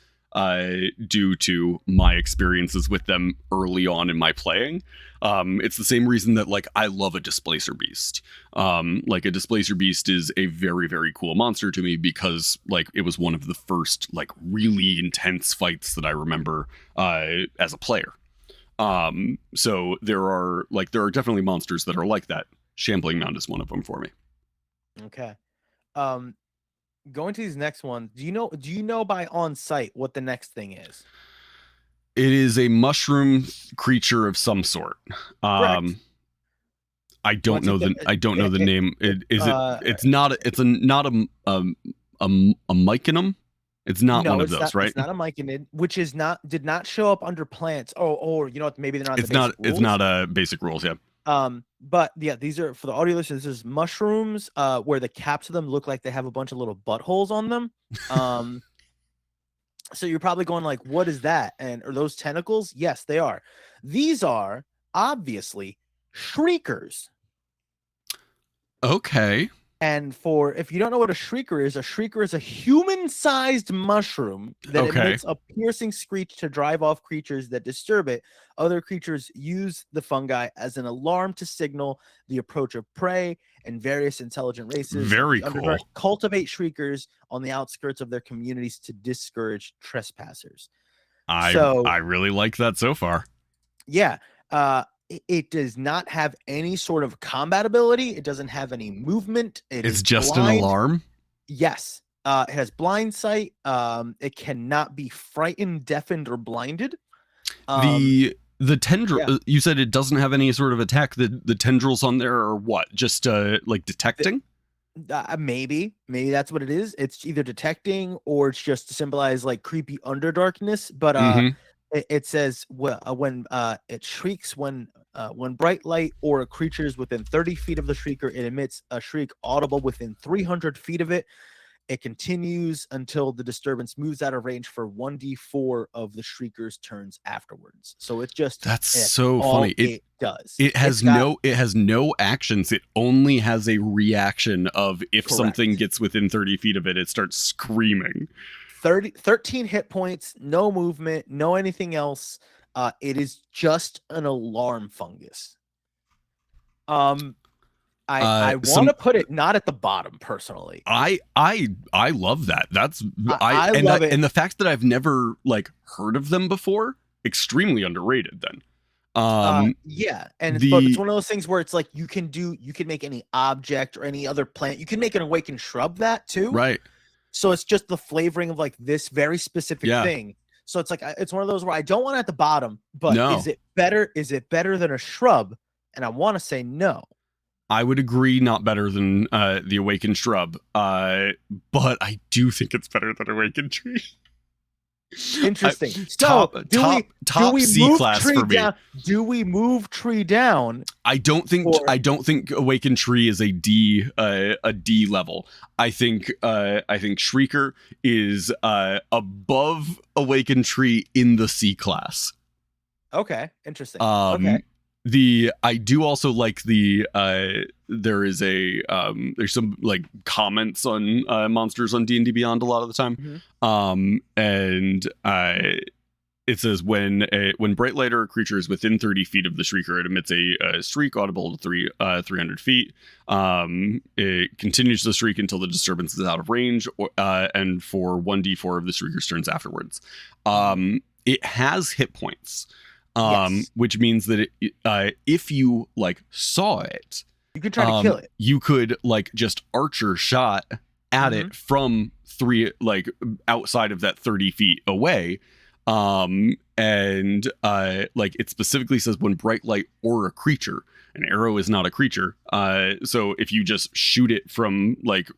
due to my experiences with them early on in my playing. It's the same reason that like I love a displacer beast. Like a displacer beast is a very, very cool monster to me because like it was one of the first like really intense fights that I remember as a player. So there are definitely monsters that are like that. Shambling Mound is one of them for me. Okay. Um, Going to these next ones, do you know by on sight what the next thing is? It is a mushroom creature of some sort. Correct. I Do you want don't to know take I don't know the name. It's all not right. it's not a myconum. It's not one No, of those, right? it's not a myconid, which is not did not show up under plants. Oh, or you know what? Maybe they're not in the basic It's rules. not a basic rules, yeah. But yeah, these are for the audio listeners. This is mushrooms, where the caps of them look like they have a bunch of little buttholes on them. Um, so you're probably going like, what is that? And are those tentacles? Yes, they are. These are obviously shriekers. Okay. And for if you don't know what a shrieker is a human-sized mushroom that Okay. emits a piercing screech to drive off creatures that disturb it. Other creatures use the fungi as an alarm to signal the approach of prey, and various intelligent races of Very the Underdark cool. cultivate shriekers on the outskirts of their communities to discourage trespassers. I So, I really like that so far. yeah, it does not have any sort of combat ability. It doesn't have any movement. It It's is just an blind. alarm. Yes. It has blind sight. It cannot be frightened, deafened, or blinded. Um, The tendril yeah. you said it doesn't have any sort of attack. The tendrils on there are what? Just like detecting? Maybe that's what it is. It's either detecting or it's just to symbolize like creepy underdarkness. But Mhm. it says when it shrieks when bright light or creatures within 30 feet of the shrieker, it emits a shriek audible within 300 feet of it. It continues until the disturbance moves out of range for 1d4 of the shrieker's turns afterwards. So That's it's so funny. all it does. It's got It has no actions. It only has a reaction of if something correct gets within 30 feet of it, it starts screaming. 13 hit points, no movement, no anything else. It is just an alarm fungus. I want Some to put it not at the bottom personally. I love that. That's I love it. and the fact that I've never like heard of them before, extremely underrated then. Yeah, and but it's The one of those things where it's like you can make any object or any other plant. You can make an awakened shrub that too. right. So it's just the flavoring of like this very specific Yeah. thing. So it's like it's one of those where I don't want it at the bottom, but No. is it better? Is it better than a shrub? And I want to say no. I would agree not better than the awakened shrub. But I do think it's better than awakened tree. Interesting. Top So do we C move class tree for me. down? Do we move tree down? I don't think Or- Awakened Tree is a D level. I think Shrieker is above Awakened Tree in the C class. Okay, interesting. Okay. I do also like there's some like comments on monsters on D&D Beyond a lot of the time. And it says when bright light or a creature is within 30 feet of the Shrieker, it emits a shriek audible to 300 feet. It continues to shriek until the disturbance is out of range, and for 1d4 of the Shrieker's turns afterwards. It has hit points. Yes. Which means that if you like saw it, You could try to kill it. You could like just archer shot at it from outside of that 30 feet away. And like it specifically says when bright light or a creature. An arrow is not a creature. So if you just shoot it from like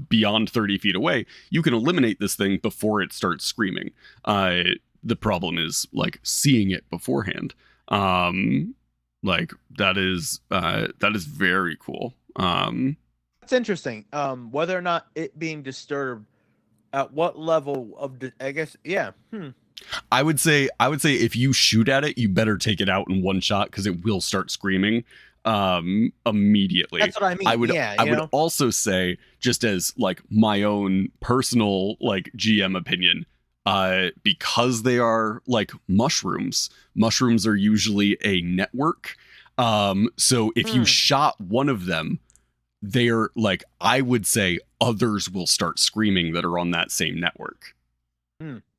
beyond 30 feet away, you can eliminate this thing before it starts screaming. The problem is like seeing it beforehand. Like that is very cool. It's interesting. Whether or not it being disturbed, at what level of I guess, yeah. I would say if you shoot at it, you better take it out in one shot because it will start screaming immediately. That's what I mean. I would know? also say, just as like my own personal like GM opinion, because they are like mushrooms are usually a network. So if you shot one of them, they're like, I would say others will start screaming that are on that same network.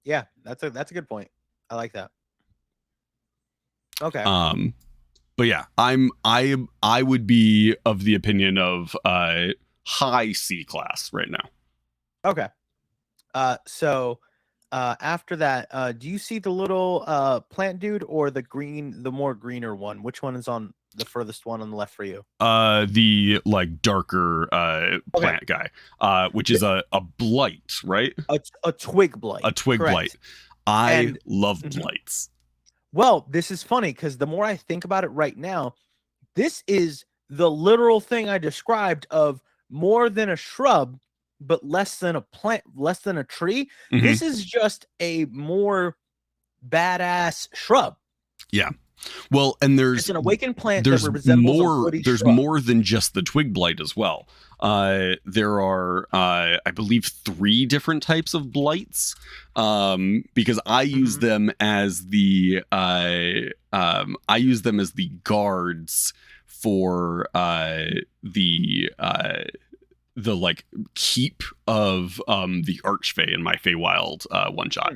Yeah, that's a good point. I like that. Okay. But yeah, I would be of the opinion of high C class right now. Okay. So after that, do you see the little plant dude or the more greener one? Which one is on the furthest one on the left for you? The like darker plant guy, which is a blight, right? A twig blight. A twig correct. blight. I love blights. Well, this is funny because the more I think about it right now, this is the literal thing I described of more than a shrub, but less than a plant, less than a tree. This is just a more badass shrub. Yeah. Well, and it's an awakened plant. There's that resembles a more. woody There's shrub. more than just the twig blight as well. There are, I believe, 3 different types of blights. Because I use them as the guards for the like keep of the Archfey in my Feywild one shot.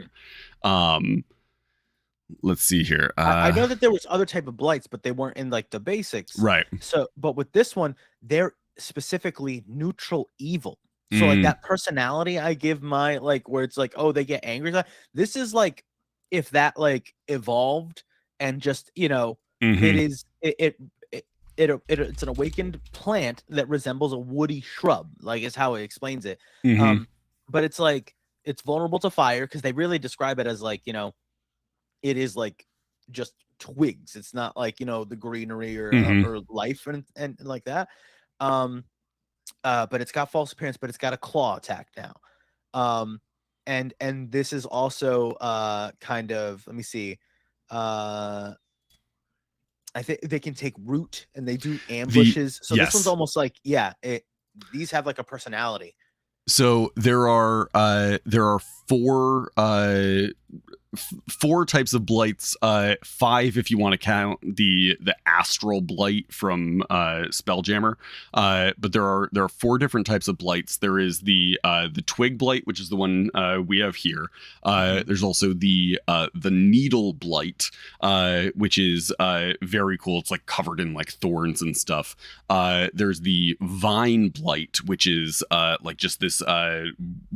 Let's see here. I know that there was other type of blights, but they weren't in like the basics. Right. So, but with this one, they're specifically neutral evil. So like that personality I give my like where it's like, oh, they get angry. This is like if that like evolved and just, it's an awakened plant that resembles a woody shrub, like is how it explains it. But it's like it's vulnerable to fire because they really describe it as like, it is like just twigs. It's not like, the greenery or life and like that. But it's got false appearance, but it's got a claw attack now. And this is also kind of, let me see. I think they can take root and they do ambushes. This one's almost like, these have like a personality. So there are 4 types of blights, 5 if you want to count the astral blight from Spelljammer. But there are 4 different types of blights. There is the twig blight, which is the one we have here. There's also the needle blight, which is very cool. It's like covered in like thorns and stuff. There's the vine blight, which is like just this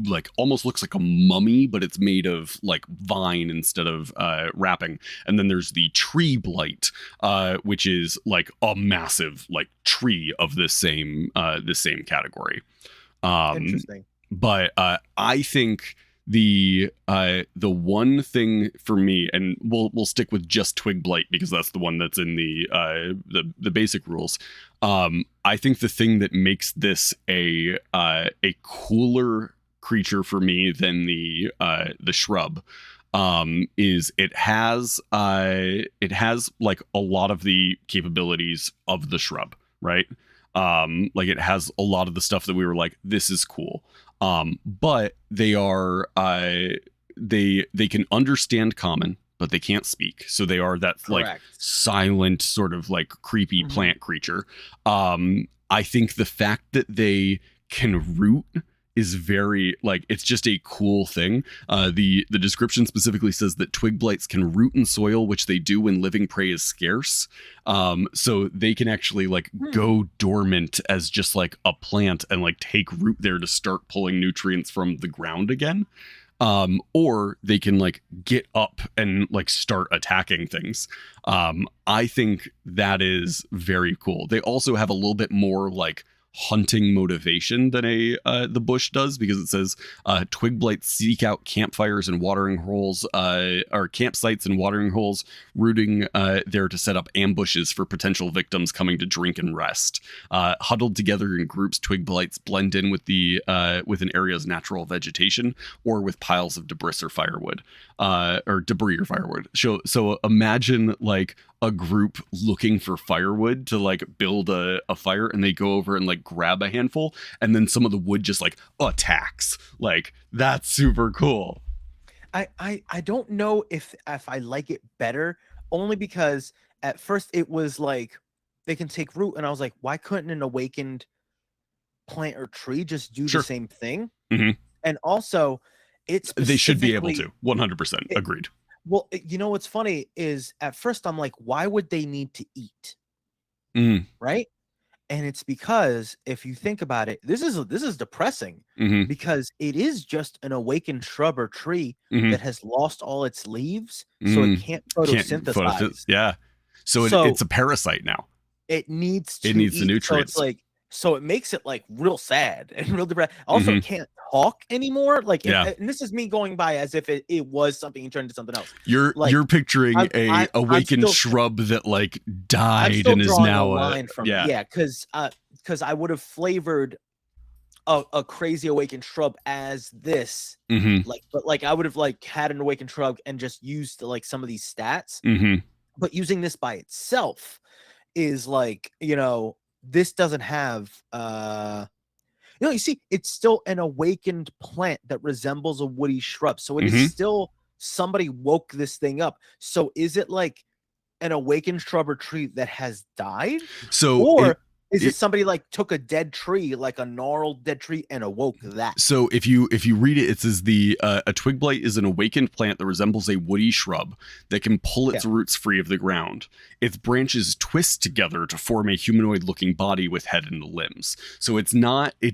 like almost looks like a mummy, but it's made of like vine instead of wrapping. And then there's the tree blight, which is like a massive like tree of the same category. Interesting. But I think the one thing for me, and we'll stick with just twig blight because that's the one that's in the basic rules. I think the thing that makes this a cooler creature for me than the shrub is it has like a lot of the capabilities of the shrub, right? Like it has a lot of the stuff that we were like, this is cool. But they are they can understand common, but they can't speak. So they are that like Correct. silent sort of like creepy plant creature. I think the fact that they can root is very like it's just a cool thing. The description specifically says that twig blights can root in soil, which they do when living prey is scarce. So they can actually like go dormant as just like a plant and like take root there to start pulling nutrients from the ground again. Or they can like get up and like start attacking things. I think that is very cool. They also have a little bit more like hunting motivation than the bush does, because it says twig blights seek out campfires and watering holes, or campsites and watering holes, rooting there to set up ambushes for potential victims coming to drink and rest. Huddled together in groups, twig blights blend in with with an area's natural vegetation or with piles of debris or firewood, or debris or firewood. So imagine like a group looking for firewood to like build a fire, and they go over and like grab a handful, and then some of the wood just like attacks. Like that's super cool. I don't know if I like it better, only because at first it was like they can take root, and I was like, why couldn't an awakened plant or tree just do Sure. the same thing? Mhm. And also, it's They should be able to. 100% agreed. Well, you know what's funny is at first I'm like, why would they need to eat? Mm. Right? And it's because if you think about it, this is depressing, Mhm. because it is just an awakened shrub or tree Mhm. that has lost all its leaves, so it can't photosynthesize. Yeah. So, So it's a parasite now. it needs It to needs the eat. So nutrients. it's like, so it makes it like real sad and real depressed. Also, it can't talk anymore. Like, Yeah. and this is me going by as if it was something and turned into something else. You're Like, you're picturing I'm awakened still shrub that like I'm died still and is drawing a now line from it. Yeah, because I would have flavored a crazy awakened shrub as this, Mhm. like, but like I would have like had an awakened shrub and just used like some of these stats, Mhm. but using this by itself is like, this doesn't have you see, it's still an awakened plant that resembles a woody shrub, so it is Mhm. still somebody woke this thing up. So is it like an awakened shrub or tree that has died, So or is it somebody like took a dead tree, like a gnarled dead tree, and awoke that? So if you read it, it says a twig blight is an awakened plant that resembles a woody shrub that can pull its roots free of the ground. Its branches twist together to form a humanoid-looking body with head and limbs. So it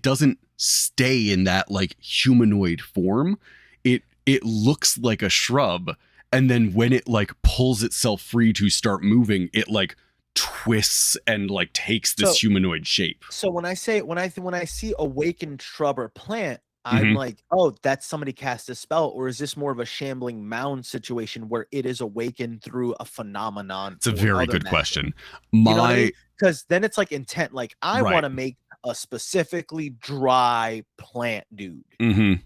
doesn't stay in that like humanoid form. It looks like a shrub, and then when it like pulls itself free to start moving, it like twists and like takes this humanoid shape. So when I see awakened shrub or plant, I'm Mhm. like, oh, that's somebody cast a spell, or is this more of a shambling mound situation where it is awakened through a phenomenon? It's a or very other good magic? question. You know what I My mean? Because then it's like intent. Like I Right. want to make a specifically dry plant dude. Mhm.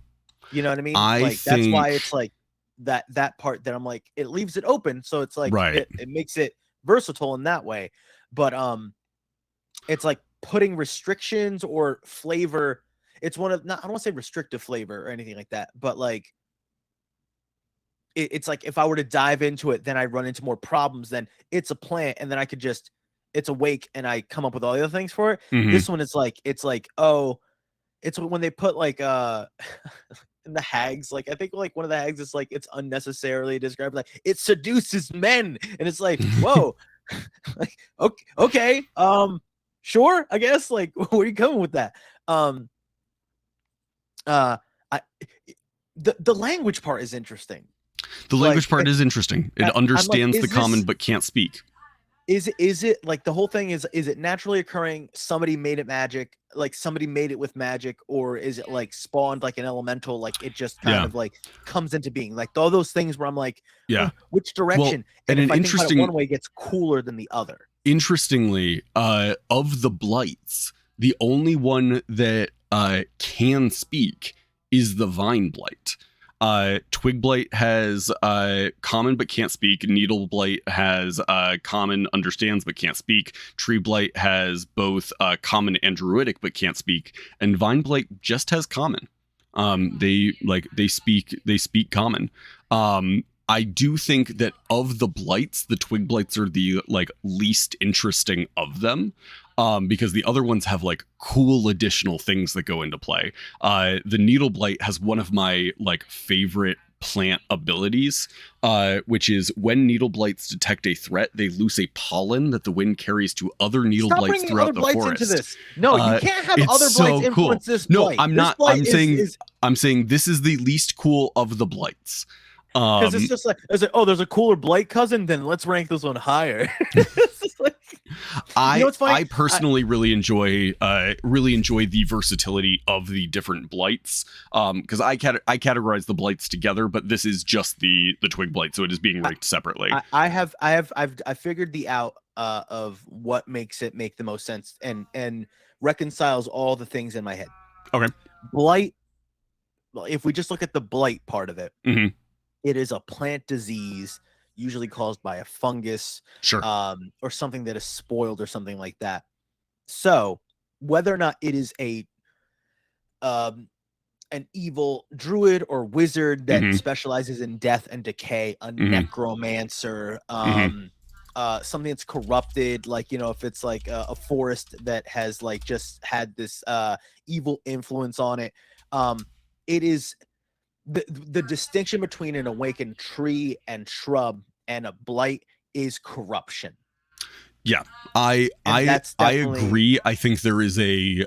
You know what I mean? I Like that's why think it's like that part that I'm like, it leaves it open, so it's like Right. it makes it versatile in that way. But it's like putting restrictions or flavor. It's one of, not, I don't want to say restrictive flavor or anything like that, but like it's like if I were to dive into it, then I run into more problems than it's a plant, and then I could just, it's awake and I come up with all the other things for it. Mhm. This one is like, it's like, oh, it's when they put like in the hags, like I think like one of the hags is like, it's unnecessarily described like it seduces men, and it's like, whoa. Like, okay, sure, I guess, like where are you coming with that? I the language part is interesting. The language Like, part is interesting. It I'm like, understands the common but can't speak. Is it like the whole thing is it naturally occurring? Somebody made it magic, like somebody made it with magic, or is it like spawned like an elemental? Like it just kind Yeah. of like comes into being. Like all those things where I'm like, Yeah. which Well, direction? and And an if I think about it interesting one way, it gets cooler than the other. interestingly, of the blights, the only one that can speak is the vine blight. Twig blight has common but can't speak. Needle blight has common, understands but can't speak. Tree blight has both common and druidic but can't speak. And vine blight just has common. They speak common. I do think that of the blights, the twig blights are the like least interesting of them, because the other ones have like cool additional things that go into play. The needle blight has one of my like favorite plant abilities, which is when needle blights detect a threat, they loose a pollen that the wind carries to other needle Stop blights bringing throughout other the blights forest. into this. No, you can't have It's other blights so influence cool. this No, blight. I'm This not. blight I'm saying. I'm saying this is the least cool of the blights. because it's just like there's a cooler blight cousin, then let's rank this one higher. It's just like, what's funny? I personally really enjoy the versatility of the different blights, because I categorize the blights together, but this is just the twig blight, so it is being ranked separately. I've figured the out of what makes it make the most sense and reconciles all the things in my head. Okay. Blight. Well, if we just look at the blight part of it, Mhm. it is a plant disease usually caused by a fungus, Sure. or something that is spoiled or something like that. So whether or not it is an evil druid or wizard that Mhm. specializes in death and decay, a Mhm. necromancer, something that's corrupted, like if it's like a forest that has like just had this evil influence on it, it is the distinction between an awakened tree and shrub and a blight is corruption. Yeah, I That's definitely agree. I think there is a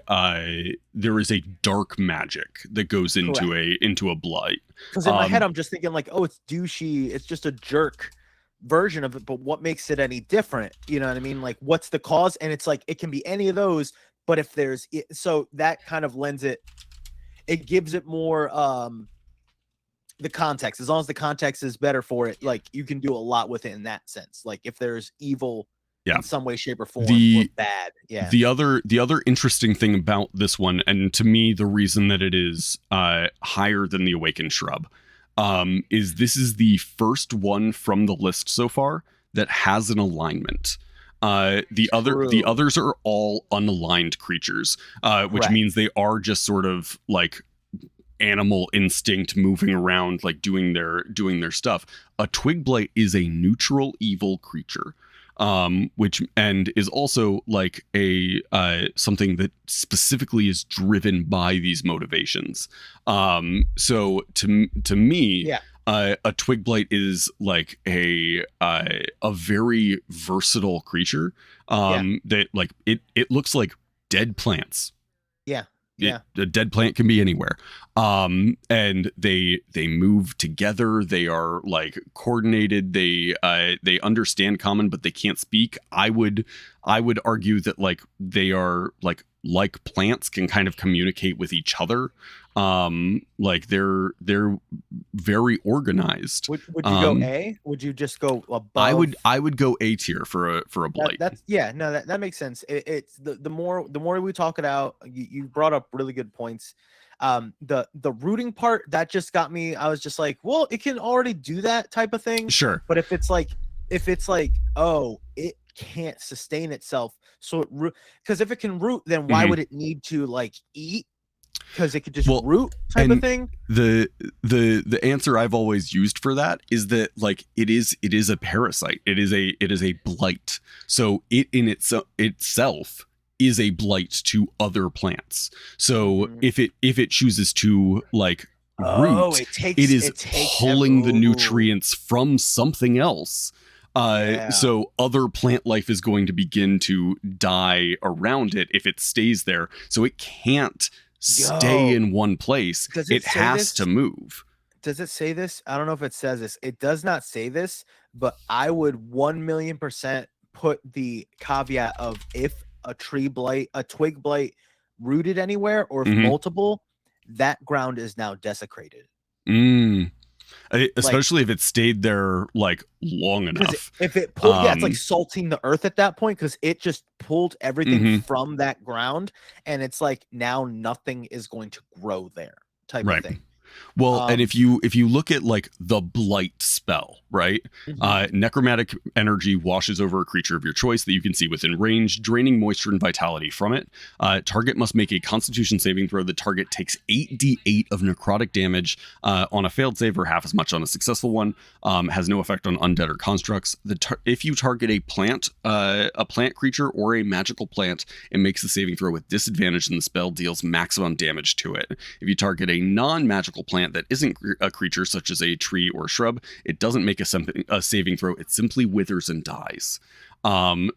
dark magic that goes into a blight. Because in my head I'm just thinking like, oh, it's douchey, it's just a jerk version of it, but what makes it any different? You know what I mean? Like, what's the cause? And it's like it can be any of those, but if there's so that kind of lends it gives it more the context. As long as the context is better for it, like you can do a lot with it in that sense. Like if there's evil in some way, shape, or form, or bad. Yeah. The other interesting thing about this one, and to me, the reason that it is higher than the Awakened Shrub, is this is the first one from the list so far that has an alignment. The others are all unaligned creatures, which means they are just sort of like animal instinct moving around, like doing their stuff. A twig blight is a neutral evil creature, which and is also like a something that specifically is driven by these motivations. So to me, a twig blight is like a very versatile creature. That like it looks like dead plants. A dead plant can be anywhere, and they move together. They are like coordinated. They understand common, but they can't speak. I would argue that like they are like plants can kind of communicate with each other. Like they're very organized. Would you go A? Would you just go above? I would go A tier for a blight. That makes sense. It's the more we talk it out. You brought up really good points. The rooting part that just got me. I was just like, well, it can already do that type of thing. Sure. But if it's like, oh, it can't sustain itself, so it root, because if it can root, then why would it need to like eat? Because it could just root type of thing. The answer I've always used for that is that like it is a parasite. It is a blight. So it in itself is a blight to other plants. So if it chooses to like root, it is pulling the nutrients from something else. So other plant life is going to begin to die around it if it stays there. So it can't stay in one place. It has to move. Does it say this? I don't know if it says this. It does not say this, but I would 1,000,000% put the caveat of if a twig blight rooted anywhere, or if Mhm. multiple, that ground is now desecrated. Especially if it stayed there like long Because enough. if it pulled, it's like salting the earth at that point, because it just pulled everything from that ground, and it's like now nothing is going to grow there, type of thing. Well, and if you look at like the blight spell, right? Necromantic energy washes over a creature of your choice that you can see within range, draining moisture and vitality from it. Target must make a Constitution saving throw. The target takes 8d8 of necrotic damage on a failed save, or half as much on a successful one. Has no effect on undead or constructs. If you target a plant creature or a magical plant, it makes the saving throw with disadvantage, and the spell deals maximum damage to it. If you target a non-magical plant that isn't a creature, such as a tree or shrub, it doesn't make a saving throw. It simply withers and dies.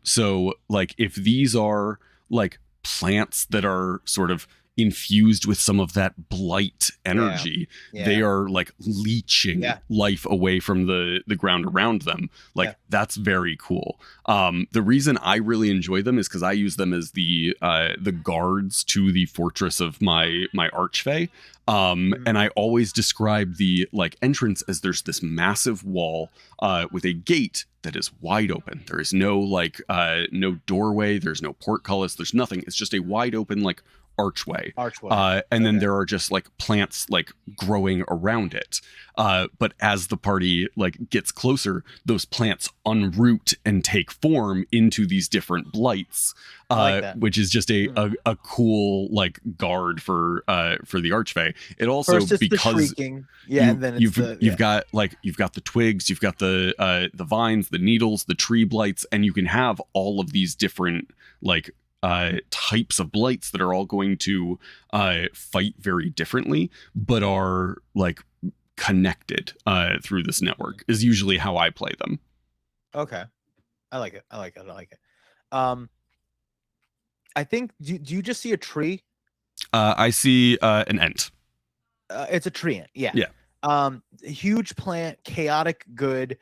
So like if these are like plants that are sort of infused with some of that blight energy, they are like leeching life away from the ground around them. Like that's very cool. The reason I really enjoy them is because I use them as the guards to the fortress of my archfey. And I always describe the like entrance as there's this massive wall with a gate that is wide open. There is no like no doorway, there's no portcullis, there's nothing. It's just a wide open like archway. And then there are just like plants like growing around it. But as the party like gets closer, those plants unroot and take form into these different blights, which is just a cool like guard for the archfey. It also, first it's because the shrieking, and then you've got the twigs, you've got the vines, the needles, the tree blights, and you can have all of these different like types of blights that are all going to fight very differently, but are like connected through this network, is usually how I play them. Okay. I like it. I think, do you just see a tree? I see an ent. It's a tree ant. Yeah. Huge plant, chaotic good.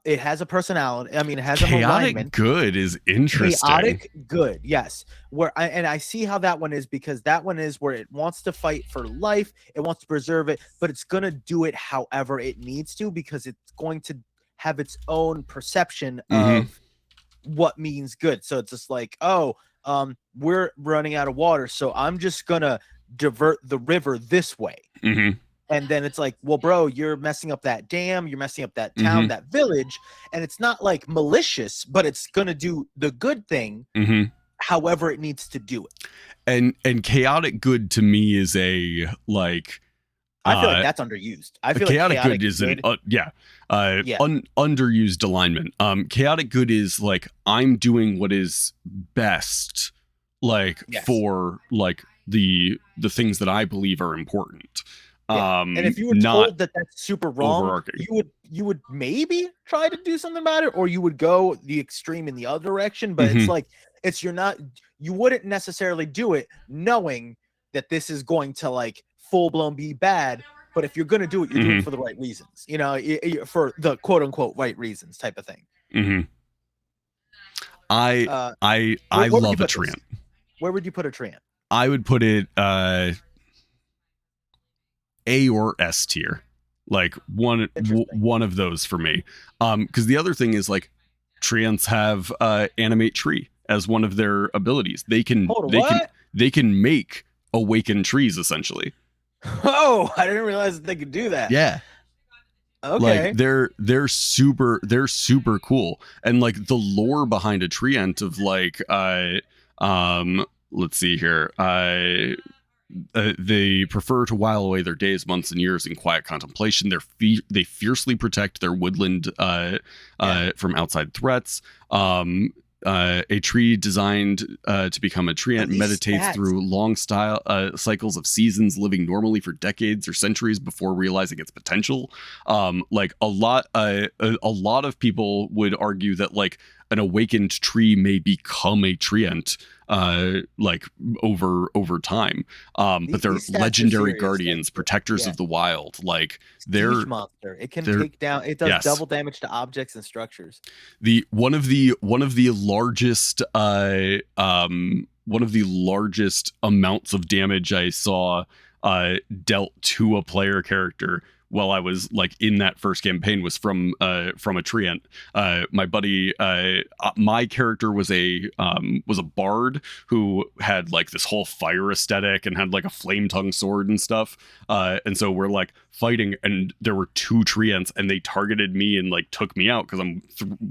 It has a personality. I mean, it has chaotic an alignment. Good is interesting. Chaotic good, yes. I see how that one is, because that one is where it wants to fight for life. It wants to preserve it, but it's gonna do it however it needs to, because it's going to have its own perception of what means good. So it's just like, we're running out of water, so I'm just gonna divert the river this way. And then it's like, well, bro, you're messing up that dam, you're messing up that town, that village, and it's not like malicious, but it's gonna do the good thing however it needs to do it. And chaotic good to me is a like, I feel like that's underused. I feel chaotic like chaotic good is an underused alignment. Chaotic good is like, I'm doing what is best, like for like the things that I believe are important. And if you were told that that's super wrong, you would maybe try to do something about it, or you would go the extreme in the other direction. But it's like, you wouldn't necessarily do it knowing that this is going to like full blown be bad. But if you're going to do it, you're doing it for the right reasons, you know, for the quote unquote right reasons type of thing. I love a tree ant. Where would you put a tree ant? I would put it A or S tier, like one of those for me. Because the other thing is like, tree ants have animate tree as one of their abilities. They can make awaken trees essentially. Oh, I didn't realize that they could do that. Yeah. Okay. Like they're super cool. And like the lore behind a tree ant of like let's see here. They prefer to while away their days, months, and years in quiet contemplation. They fiercely protect their woodland from outside threats. A tree designed to become a tree ant meditates through long cycles of seasons, living normally for decades or centuries before realizing its potential. Like a lot of people would argue that like an awakened tree may become a treant like over time. But they're These stats are legendary serious, guardians, protectors yeah. of the wild. Like Siege monster. It can take down. It does yes. double damage to objects and structures. One of the largest amounts of damage I saw dealt to a player character while I was like in that first campaign was from a treant. My buddy, my character was a bard who had like this whole fire aesthetic and had like a flame tongue sword and stuff. And so we're like fighting, and there were 2 treants, and they targeted me and like took me out because I'm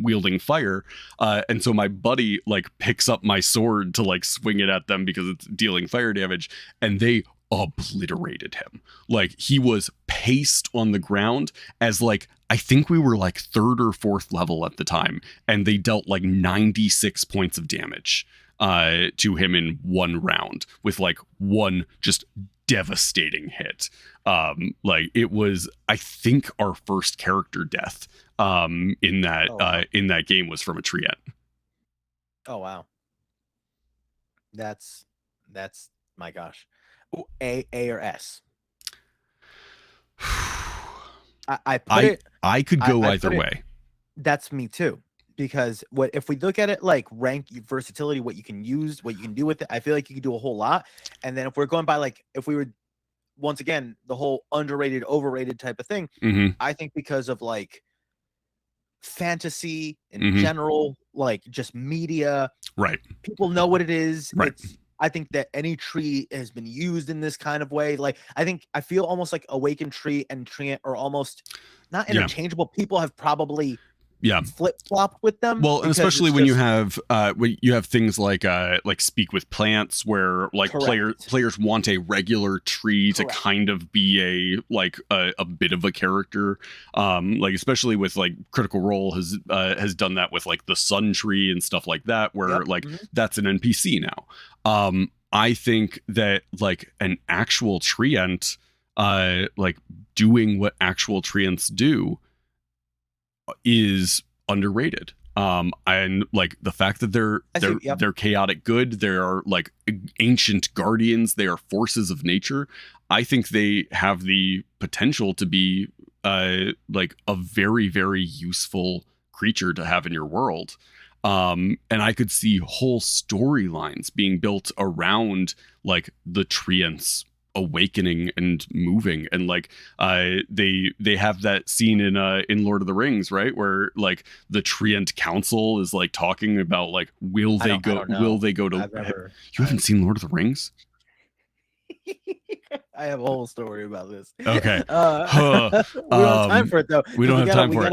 wielding fire. And so my buddy like picks up my sword to like swing it at them because it's dealing fire damage, and they obliterated him. Like he was paced on the ground as like, I think we were like 3rd or 4th level at the time, and they dealt like 96 points of damage to him in one round with like one just devastating hit. Like it was, I think, our first character death in that game was from a treant. Oh wow. That's my gosh. Ooh, A or S. I could go either way. That's me too. Because what if we look at it like rank versatility, what you can use, what you can do with it, I feel like you can do a whole lot. And then if we're going by like, if we were once again the whole underrated, overrated type of thing, I think because of like fantasy in general, like just media, right? People know what it is. Right. I think that any tree has been used in this kind of way. Like I feel almost like awakened tree and treant are almost not interchangeable. People have probably flip-flopped with them. Well, and especially when you have things like speak with plants, where like players want a regular tree to kind of be a bit of a character. Like especially with like Critical Role has done that with like the sun tree and stuff like that, where that's an NPC now. I think that like an actual treant, like doing what actual treants do, is underrated. And like the fact that they're chaotic good, they are like ancient guardians, they are forces of nature. I think they have the potential to be like a very, very useful creature to have in your world. And I could see whole storylines being built around like the treants awakening and moving, and like they have that scene in Lord of the Rings, right, where like the treant council is like talking about like will they go to you haven't seen Lord of the Rings? I have a whole story about this. Okay. We don't have time for it though. We don't have time for it.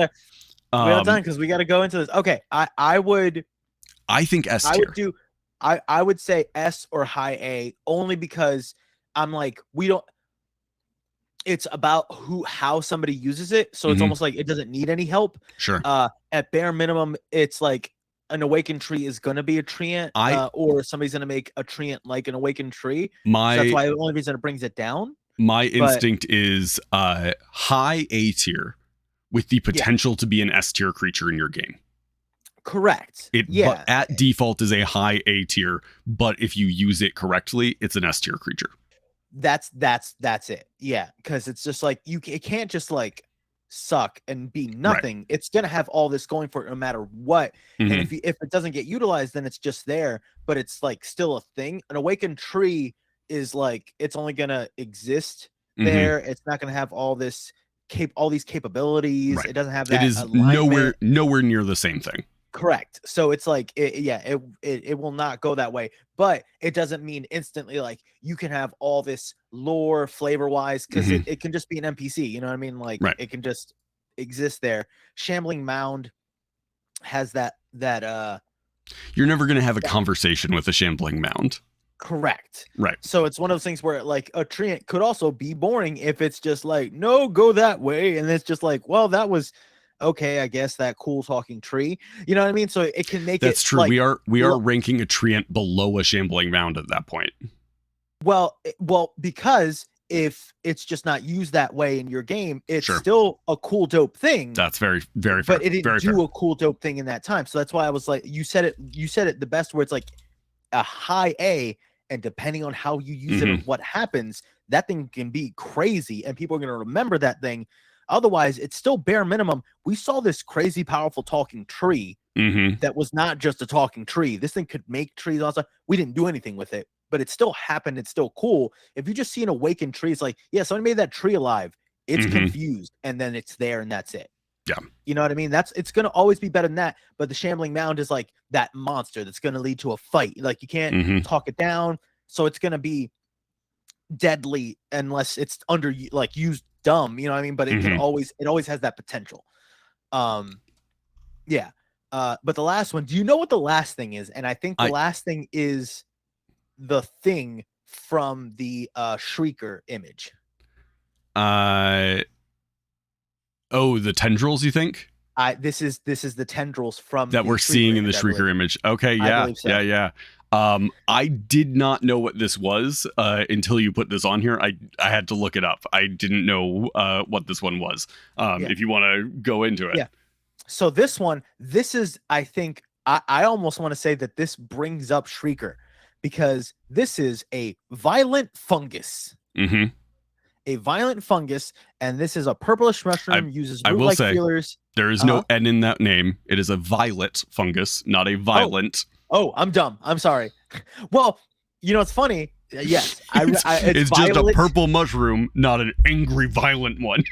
We don't have time because we got to go into this. Okay, I think S tier. I would say S or high A, only because I'm like, it's about how somebody uses it. So it's almost like it doesn't need any help. Sure. At bare minimum, it's like an awakened tree is going to be a treant, or somebody's going to make a treant like an awakened tree. So that's why the only reason it brings it down. My instinct is high A tier with the potential to be an S tier creature in your game. Correct. But at default is a high A tier, but if you use it correctly, it's an S tier creature. That's it. Yeah, because it's just like it can't just like suck and be nothing. Right. It's gonna have all this going for it no matter what. And if it doesn't get utilized, then it's just there, but it's like still a thing. An awakened tree is like it's only gonna exist there. It's not gonna have all these capabilities. Right. It doesn't have that. It is alignment. nowhere near the same thing. Correct. So it's like it will not go that way, but it doesn't mean instantly like you can have all this lore flavor wise, because it can just be an NPC, you know what I mean? Like it can just exist there. Shambling Mound has that you're never going to have a conversation with a Shambling Mound. Correct. Right. So it's one of those things where like a treant could also be boring if it's just like, no, go that way, and it's just like, well, that was okay, I guess that cool talking tree. You know what I mean? So it can make That's true. Like, we are ranking a treant below a Shambling Mound at that point. Well, because if it's just not used that way in your game, it's Sure. still a cool, dope thing. That's very, very fair. But it didn't very do fair. a cool, dope thing in that time. So that's why I was like, you said it the best, where it's like a high A, and depending on how you use it and what happens, that thing can be crazy, and people are going to remember that thing. Otherwise, it's still bare minimum. We saw this crazy, powerful talking tree that was not just a talking tree. This thing could make trees. Also, we didn't do anything with it, but it still happened. It's still cool. If you just see an awakened tree, it's like, yeah, somebody made that tree alive. It's confused, and then it's there, and that's it. Yeah. You know what I mean? It's going to always be better than that. But the Shambling Mound is like that monster that's going to lead to a fight. Like, you can't talk it down. So it's going to be deadly unless it's used dumb. You know what I mean? But it always has that potential. Yeah. But the last one, do you know what the last thing is? And I think the last thing is the thing from the Shrieker image. Oh, the tendrils, you think? This is the tendrils from that we're seeing in the Shrieker image. Okay, yeah, so. yeah. I did not know what this was until you put this on here. I had to look it up. I didn't know what this one was. If you want to go into it. Yeah. So this is, I think, I almost want to say that this brings up Shrieker, because this is a violent fungus. A violent fungus, and this is a purplish mushroom, uses root-like feelers. There is no N in that name. It is a violet fungus, not a violent. Oh, I'm dumb. I'm sorry. Well, you know, it's funny. Yes, it's just a purple mushroom, not an angry, violent one.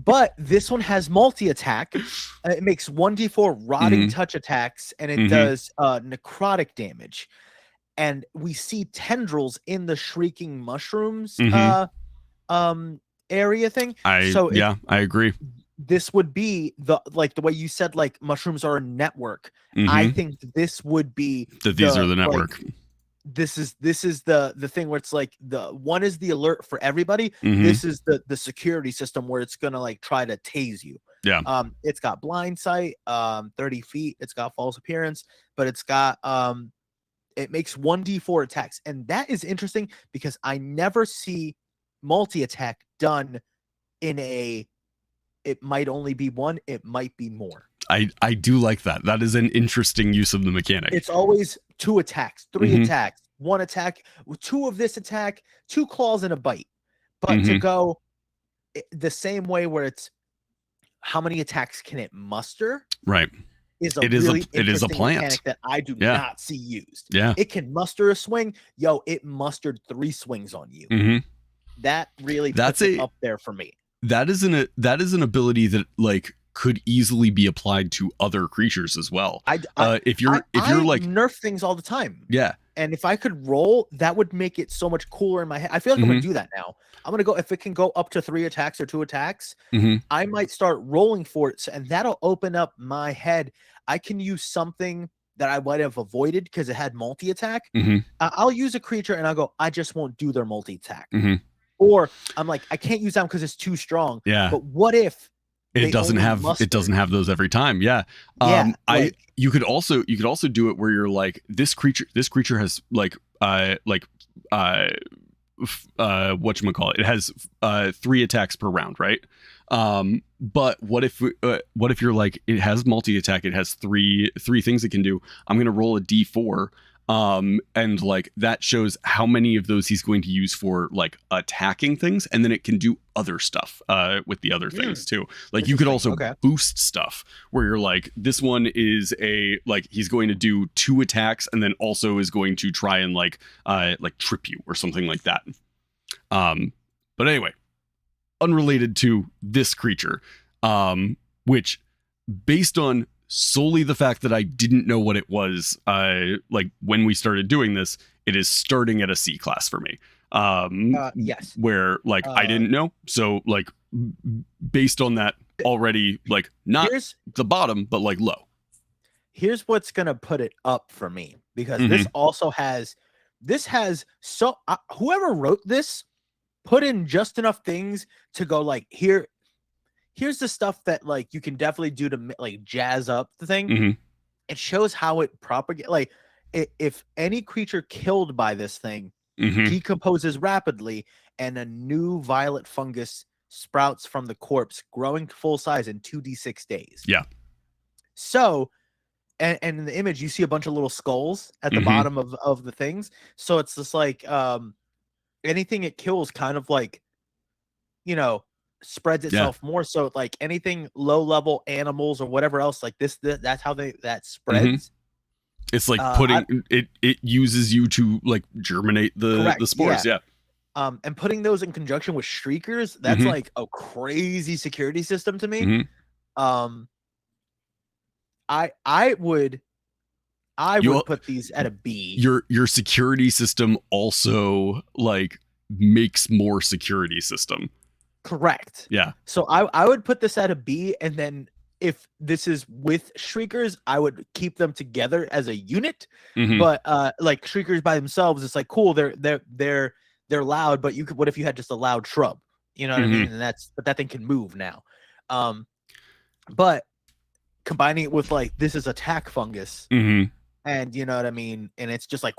But this one has multi-attack. It makes 1d4 rotting touch attacks, and it does necrotic damage. And we see tendrils in the shrieking mushrooms area thing. I agree. This would be the way you said, like, mushrooms are a network. I think this would be these are the network. Like, this is the thing where it's like, the one is the alert for everybody. This is the security system where it's gonna like try to tase you. Yeah. It's got blind sight, 30 feet. It's got false appearance, but it's got it makes 1d4 attacks, and that is interesting because I never see multi-attack done in it might only be one, it might be more. I do like that. That is an interesting use of the mechanic. It's always 2 attacks, 3 attacks, 1 attack, 2 of this attack, 2 claws and a bite. But to go the same way where it's how many attacks can it muster? Right. It is a plant mechanic that I do not see used. Yeah. It can muster a swing. Yo, it mustered 3 swings on you. That really puts it up there for me. That is an ability that like could easily be applied to other creatures as well. If you're like nerf things all the time. Yeah. And if I could roll, that would make it so much cooler in my head. I feel like I'm gonna do that now. I'm gonna go, if it can go up to 3 attacks or 2 attacks, I might start rolling for it, and that'll open up my head. I can use something that I might have avoided because it had multi-attack. I'll use a creature and I'll go, I just won't do their multi-attack. Or I'm like, I can't use them because it's too strong. Yeah. But what if it doesn't have those every time? Yeah. You could also do it where you're like, this creature has whatchamacallit, it has 3 attacks per round, right? But what if you're like, it has multi-attack, it has three things it can do. I'm gonna roll a d4, and like that shows how many of those he's going to use for like attacking things, and then it can do other stuff with the other things too. Like you could also boost stuff where you're like, this one is he's going to do 2 attacks and then also is going to try and like trip you or something like that. But anyway, unrelated to this creature, which based on solely the fact that I didn't know what it was, like when we started doing this, it is starting at a C class for me. Yes. Where like I didn't know, so like based on that already, like not the bottom, but like low. Here's what's gonna put it up for me, because this also has whoever wrote this put in just enough things to go like, here's the stuff that like you can definitely do to like jazz up the thing. It shows how it propagates. Like if any creature killed by this thing Mhm. decomposes rapidly, and a new violet fungus sprouts from the corpse, growing to full size in 2d6 days. Yeah. So, and in the image, you see a bunch of little skulls at the Mhm. bottom of the things. So it's just like anything it kills kind of like, spreads Yeah. itself more. So like anything low level animals or whatever else like this, that's how that Mhm. spreads. It's like I- putting it uses you to like germinate the Correct, spores. Yeah. And putting those in conjunction with shriekers, that's Mhm. like a crazy security system to me. Mhm. Um, I would You put these at a B. your security system also like makes more security system. Correct. Yeah. So I would put this at a B, and then if this is with shriekers, I would keep them together as a unit. Mhm. But like shriekers by themselves, it's like cool. They're loud, but you could. What if you had just a loud shrub? You know what I mean? And but that thing can move now. But combining it with like this is attack fungus, Mhm. and you know what I mean, and it's just like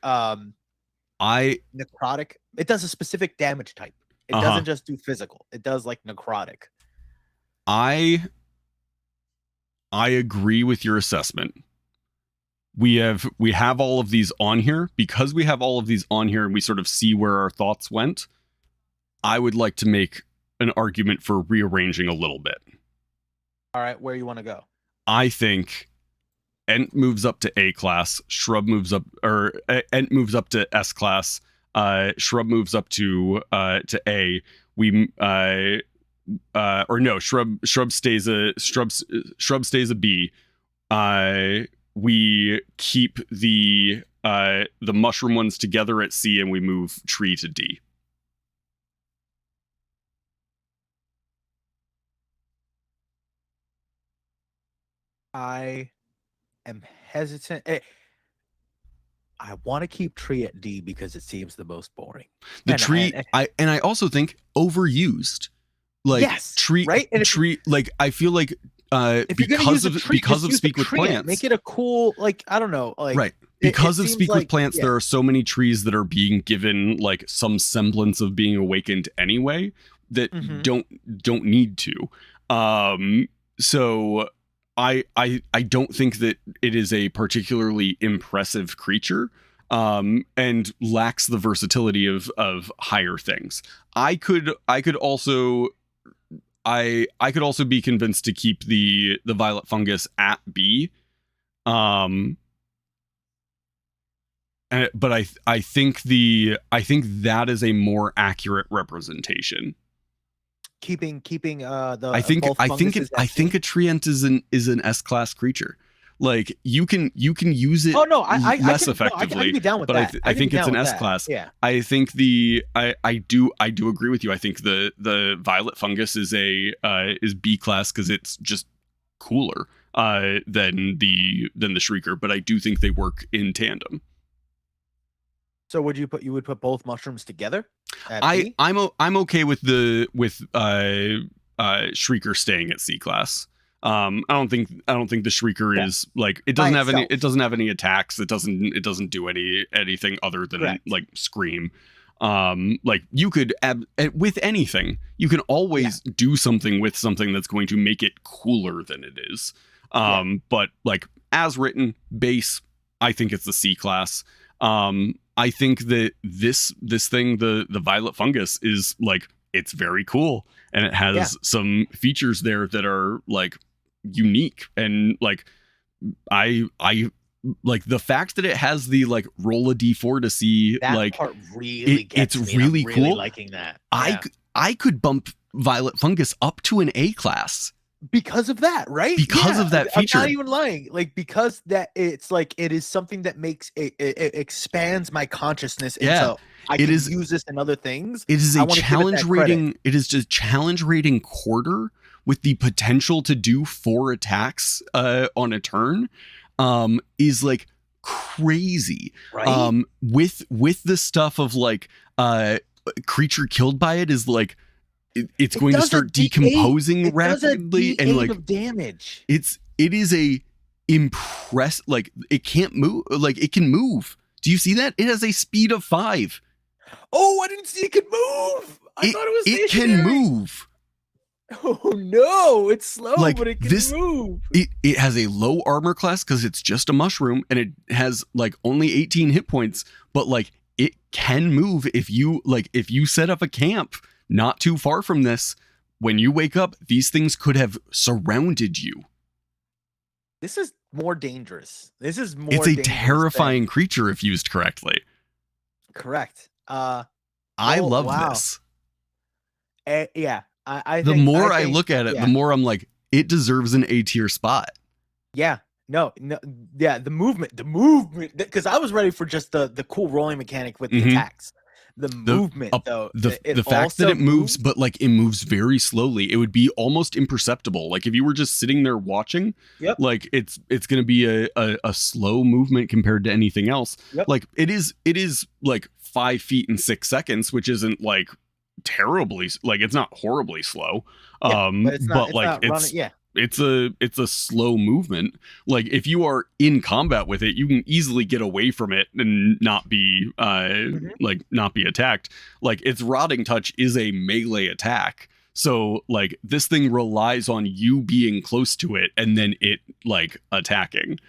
I necrotic. It does a specific damage type. It doesn't just do physical. It does like necrotic. I agree with your assessment. We have all of these on here because we have all of these on here and we sort of see where our thoughts went. I would like to make an argument for rearranging a little bit. All right, where you want to go? I think Ent moves up to A class, Shrub moves up, or Ent moves up to S class, Shrub moves up to A. We or no, Shrub stays a B. We keep the mushroom ones together at C, and we move Tree to D. I am hesitant. I want to keep Tree at D because it seems the most boring. The Tree, I also think overused. Like yes, Tree, right? And Tree, like I feel like because of Speak with Plants, make it a cool, like I don't know, like right. Because it of Speak with Plants, there are so many trees that are being given like some semblance of being awakened anyway that don't need to. So I don't think that it is a particularly impressive creature, and lacks the versatility of higher things. I could also be convinced to keep the violet fungus at B. But I think that is a more accurate representation. Keeping the I think a treant is an S class creature. Like you can use it. Oh no, less I effectively. can be down with but that. I think it's an S class. Yeah. I think I do agree with you. I think the violet fungus is B class because it's just cooler than the shrieker. But I do think they work in tandem. So you would put both mushrooms together? I'm okay with Shrieker staying at C class. I don't think the Shrieker is like it doesn't have any attacks. It doesn't do anything other than like scream. Like you could with anything, you can always do something with something that's going to make it cooler than it is. But like as written, base, I think it's the C class. I think that this thing, the violet fungus, is like it's very cool and it has some features there that are like unique, and like I like the fact that it has the like roll a d4 to see that like part really gets it's me. really I'm cool. Really liking that. Yeah. I could bump violet fungus up to an A class. Because of that, right? Because of that feature. I'm not even lying. Like because that it's like it is something that makes it expands my consciousness. And so I can use this in other things. It is a challenge rating. It is just challenge rating quarter with the potential to do 4 attacks on a turn. Is like crazy. Right. With the stuff of like creature killed by it is like it's going to start decomposing rapidly and like of damage. It is a like it can't move, like it can move. Do you see that? It has a speed of 5. Oh, I didn't see it could move. I thought it was It can stationary. move. Oh no, it's slow, Like, but it can this- move. It has a low armor class because it's just a mushroom, and it has like only 18 hit points, but like it can move if you set up a camp not too far from this. When you wake up, these things could have surrounded you. This is more dangerous. This is more. It's a dangerous terrifying thing. creature if used correctly. Correct. I Oh, love wow. this. Yeah. I The think, more I think- look at it, yeah. the more I'm like, it deserves an A tier spot. Yeah. No. Yeah. The movement. Because I was ready for just the cool rolling mechanic with the Mhm. attacks. The movement, though. The fact that also it moves, but like it moves very slowly, it would be almost imperceptible. Like if you were just sitting there watching, Yep. like it's going to be a slow movement compared to anything else. Yep. Like it is like 5 feet in 6 seconds, which isn't like terribly, like it's not horribly slow. Yeah, but it's not, it's yeah. it's a slow movement. Like if you are in combat with it, you can easily get away from it and not be like not be attacked. Like its rotting touch is a melee attack. So like this thing relies on you being close to it and then it like attacking.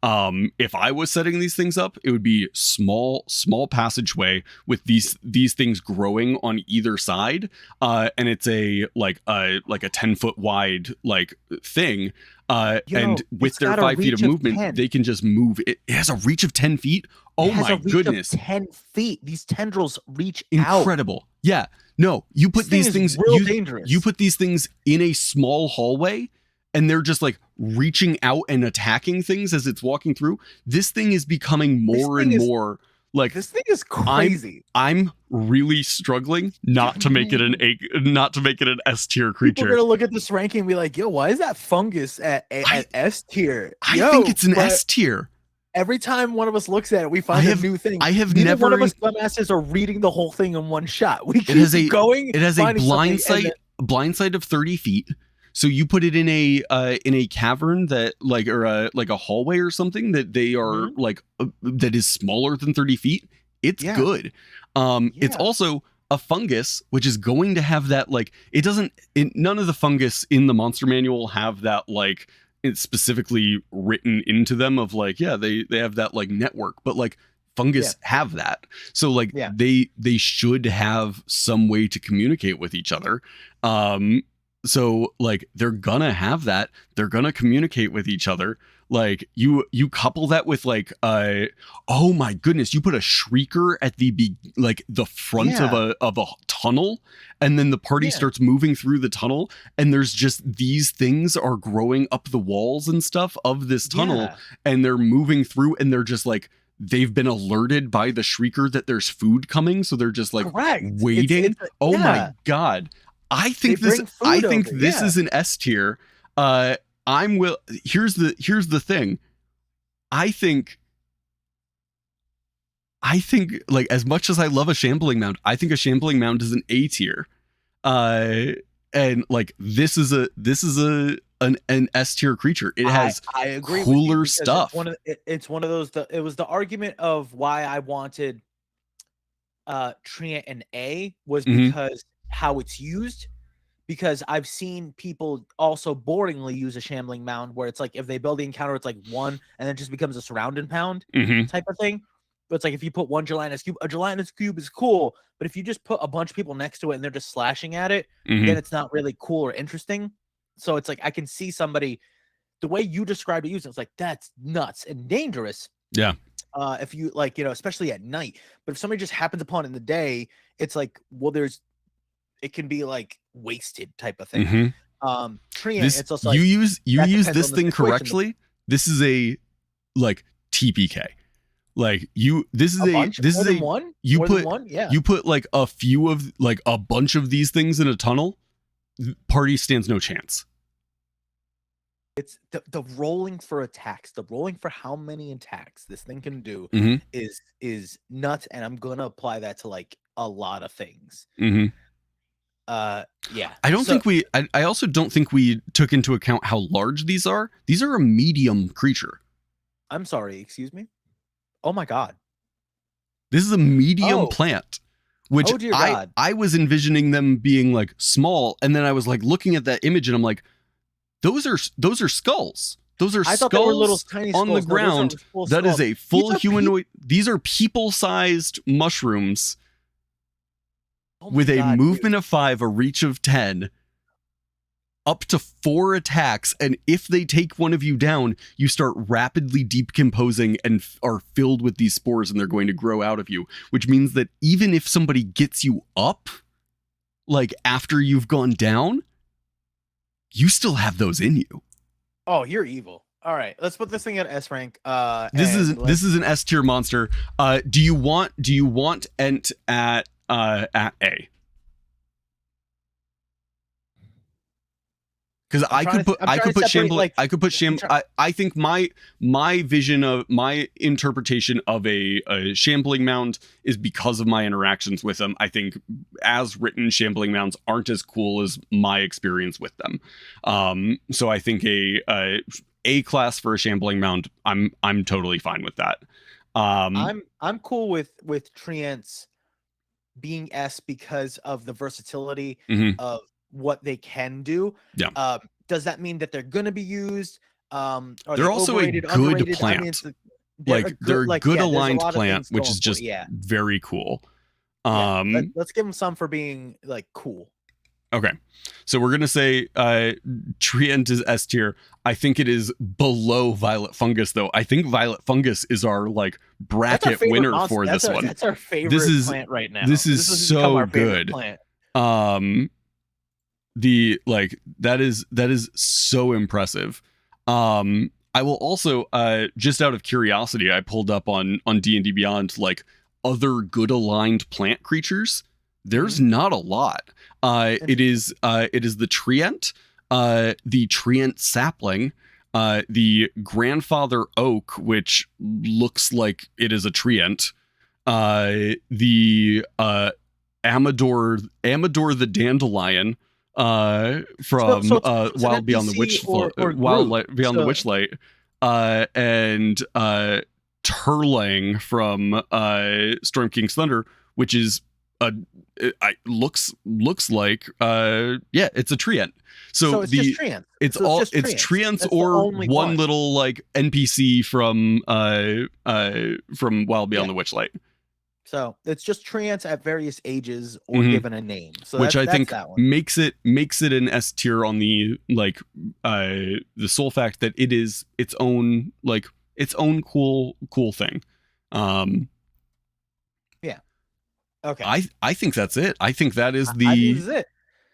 If I was setting these things up, it would be small passageway with these things growing on either side, and it's a 10-foot wide like thing, and with it's their got a 5 feet of reach of movement, 10. they can just move. It has a reach of 10 feet. Oh It has my a reach goodness! of 10 feet. These tendrils reach out. Incredible. Yeah. No, you put This these thing is things. real dangerous. You put these things in a small hallway, and they're just like reaching out and attacking things as it's walking through. This thing is becoming more and more like. This thing is crazy. I'm really struggling not to make it an S tier People are creature. gonna look at this ranking and be like, "Yo, why is that fungus at S tier?" I think it's an S tier. Every time one of us looks at it, we find a new thing. I have Neither never. one of us dumbasses are reading the whole thing in one shot. We keep going. It has a finding blind something, sight. Of 30 feet. So you put it in a cavern that like a hallway or something that they are that is smaller than 30 feet. It's good. It's also a fungus, which is going to have that like none of the fungus in the monster manual have that like it's specifically written into them of like they have that like network, but like fungus have that. So like they should have some way to communicate with each other. So like they're gonna have that. They're gonna communicate with each other. Like you couple that with like oh my goodness, you put a shrieker at the front of a tunnel, and then the party starts moving through the tunnel, and there's just these things are growing up the walls and stuff of this tunnel, and they're moving through, and they're just like they've been alerted by the shrieker that there's food coming, so they're just like waiting. My god. I think this is an S tier. Here's the thing. I think like as much as I love a shambling mound, I think a shambling mound is an A tier. And like this is an S tier creature. It has I agree cooler with you stuff. It's one of those. It was the argument of why I wanted Treant an A was because how it's used, because I've seen people also boringly use a shambling mound where it's like if they build the encounter, it's like 1 and then it just becomes a surround and pound type of thing. But it's like if you put one gelatinous cube, a gelatinous cube is cool, but if you just put a bunch of people next to it and they're just slashing at it, then it's not really cool or interesting. So it's like I can see somebody the way you described it using it's like that's nuts and dangerous. Yeah. If you like, especially at night. But if somebody just happens upon it in the day, it's like, well, it can be like wasted type of thing. It's also like, you use this thing situation. correctly. This is a like TPK. Like you put like a few of like a bunch of these things in a tunnel, party stands no chance. It's the rolling for attacks, the rolling for how many attacks this thing can do is nuts, and I'm gonna apply that to like a lot of things. I also don't think we took into account how large these are. These are a medium creature. I'm sorry, excuse me. Oh my god. This is a medium Oh. plant, which Oh, dear God. I was envisioning them being like small, and then I was like looking at that image, and I'm like, those are skulls. Those are I thought they were little skulls tiny on the skulls. No, those are ground. full That is skulls. a full These are humanoid. These are people-sized mushrooms Oh my with a God, movement dude. of 5, a reach of 10, up to 4 attacks, and if they take one of you down, you start rapidly decomposing and are filled with these spores, and they're going to grow out of you, which means that even if somebody gets you up, like after you've gone down, you still have those in you. Oh, you're evil. All right, let's put this thing at S rank. This and is an S tier monster. Do you want Ent at A? Because I could put shambling. I could put I think my vision of my interpretation of a shambling mound is because of my interactions with them. I think as written, shambling mounds aren't as cool as my experience with them. So I think a class for a shambling mound, I'm totally fine with that. I'm cool with treants being S because of the versatility of what they can do. Yeah. Does that mean that they're going to be used? Are they're they also overrated, a good underrated? plant. I mean, they're a good aligned there's a lot of plant, things which going is for just it, very cool. Let's give them some for being like cool. Okay, so we're gonna say Treant is S tier. I think it is below Violet Fungus, though. I think Violet Fungus is our like bracket winner monster. for this one. That's our favorite plant right now. This is so good. Plant. The like that is so impressive. I will also just out of curiosity, I pulled up on D&D Beyond like other good aligned plant creatures. There's not a lot. It is the Treant, the Treant sapling, the grandfather oak, which looks like it is a Treant, the Amador the dandelion, from Wild Beyond the Beyond the Witchlight, and Turlang from Storm King's Thunder, which is looks like it's a treant. So it's just treants. It's treants or one little like NPC from Wild Beyond the Witchlight. So it's just treants at various ages or given a name. So which I think makes it an S tier on the like the sole fact that it is its own cool thing. Okay. I think that's it. I think that is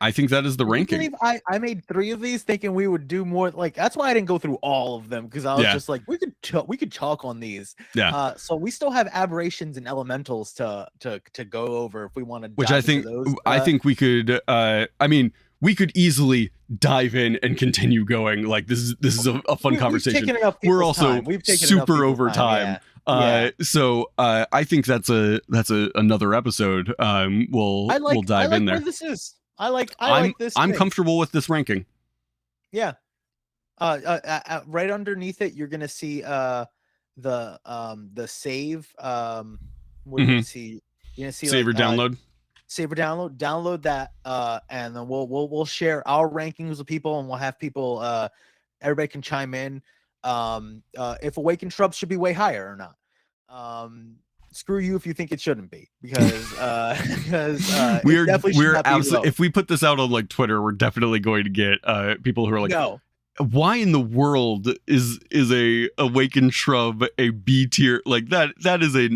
I think that is the ranking. I made 3 of these thinking we would do more. Like that's why I didn't go through all of them, because I was just like we could chalk on these. Yeah. So we still have aberrations and elementals to go over if we want to. Which I think we could. I mean, we could easily dive in and continue going. Like this is a fun conversation. We're also super over time. So I think that's another episode. We'll dive in there. Where this is. I like this. I'm comfortable with this ranking. Yeah. Right underneath it, you're gonna see the save. What do you see? You're gonna see save or download. Save or download. Download that, and then we'll share our rankings with people, and we'll have people. Everybody can chime in. If Awakened Shrubs should be way higher or not. Screw you if you think it shouldn't be, because we're absolutely, if we put this out on like Twitter, we're definitely going to get people who are like, no, why in the world is a Awakened Shrub a B tier? Like that is a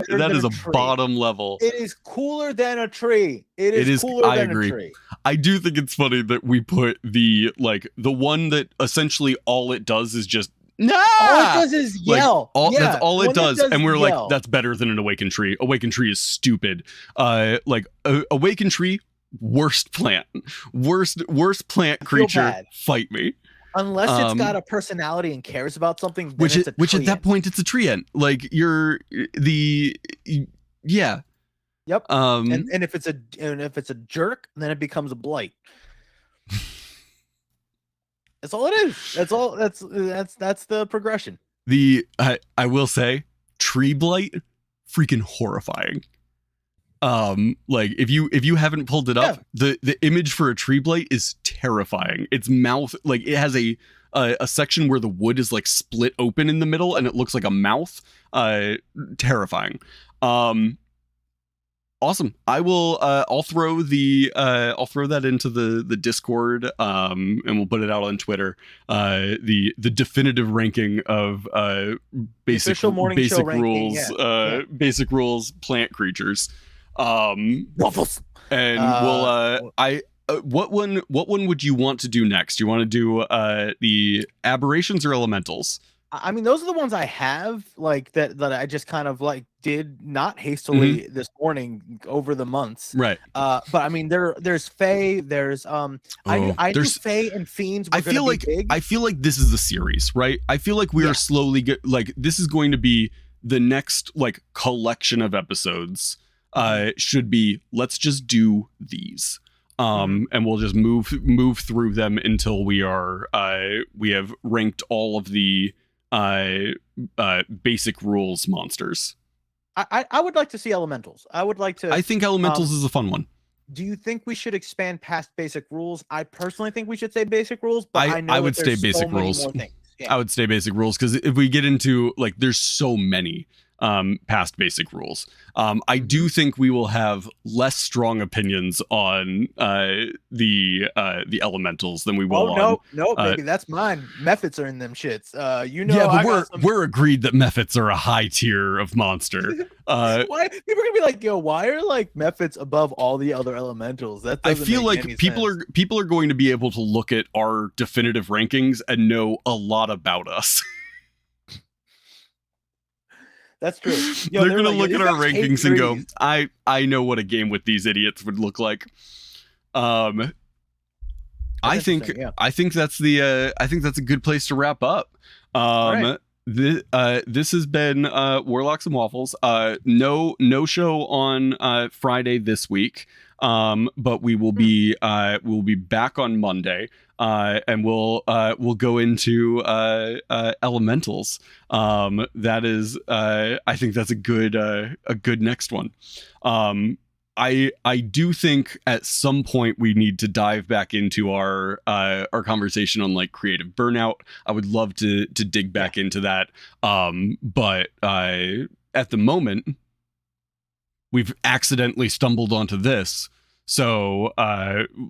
bottom level. It is cooler than a tree. It is cooler I than agree. A tree. I do think it's funny that we put the one that essentially all it does is just all it does is yell. That's all it does. And we're yell. Like, that's better than an Awakened Tree. Awakened Tree is stupid. Awakened Tree, worst plant. Worst plant creature. Fight me. Unless it's got a personality and cares about something, which at that point it's a treant. Like you're yeah. Yep. And if it's a jerk, then it becomes a blight. That's all it is. That's all. That's the progression. I will say, tree blight, freaking horrifying. Like if you haven't pulled it up, the image for a tree blight is terrifying. Its mouth, like it has a section where the wood is like split open in the middle and it looks like a mouth. Terrifying. Awesome. I'll throw that into the Discord, and we'll put it out on Twitter. The definitive ranking of basic rules, basic rules plant creatures. Waffles. And what one would you want to do next? You want to do the aberrations or elementals? I mean, those are the ones I have, like that I just kind of like did not hastily this morning over the months. Right. But I mean, there's Fae, there's I do Fae and Fiends. I feel like this is the series, right? I feel like we are slowly like this is going to be the next like collection of episodes. Should be, let's just do these. And we'll just move through them until we have ranked all of the basic rules monsters. I would like to see elementals. I think elementals is a fun one. Do you think we should expand past basic rules? I personally think we should say basic rules, but I would stay basic rules. Yeah. I would stay basic rules because if we get into like, there's so many past basic rules. I do think we will have less strong opinions on the elementals than we will on. No, baby, that's mine. Methods are in them shits. Yeah, but we're agreed that methods are a high tier of monster. Why people are gonna be like, yo, why are like methods above all the other elementals? I feel like people are going to be able to look at our definitive rankings and know a lot about us. That's true. They're gonna look at our rankings and go, I know what a game with these idiots would look like. I think that's a good place to wrap up. Right. This has been Warlocks and Waffles. No show on Friday this week. But we will be we'll be back on Monday. And we'll go into elementals. That is I think that's a good next one. I do think at some point we need to dive back into our conversation on like creative burnout. I would love to dig back into that. But at the moment we've accidentally stumbled onto this. So,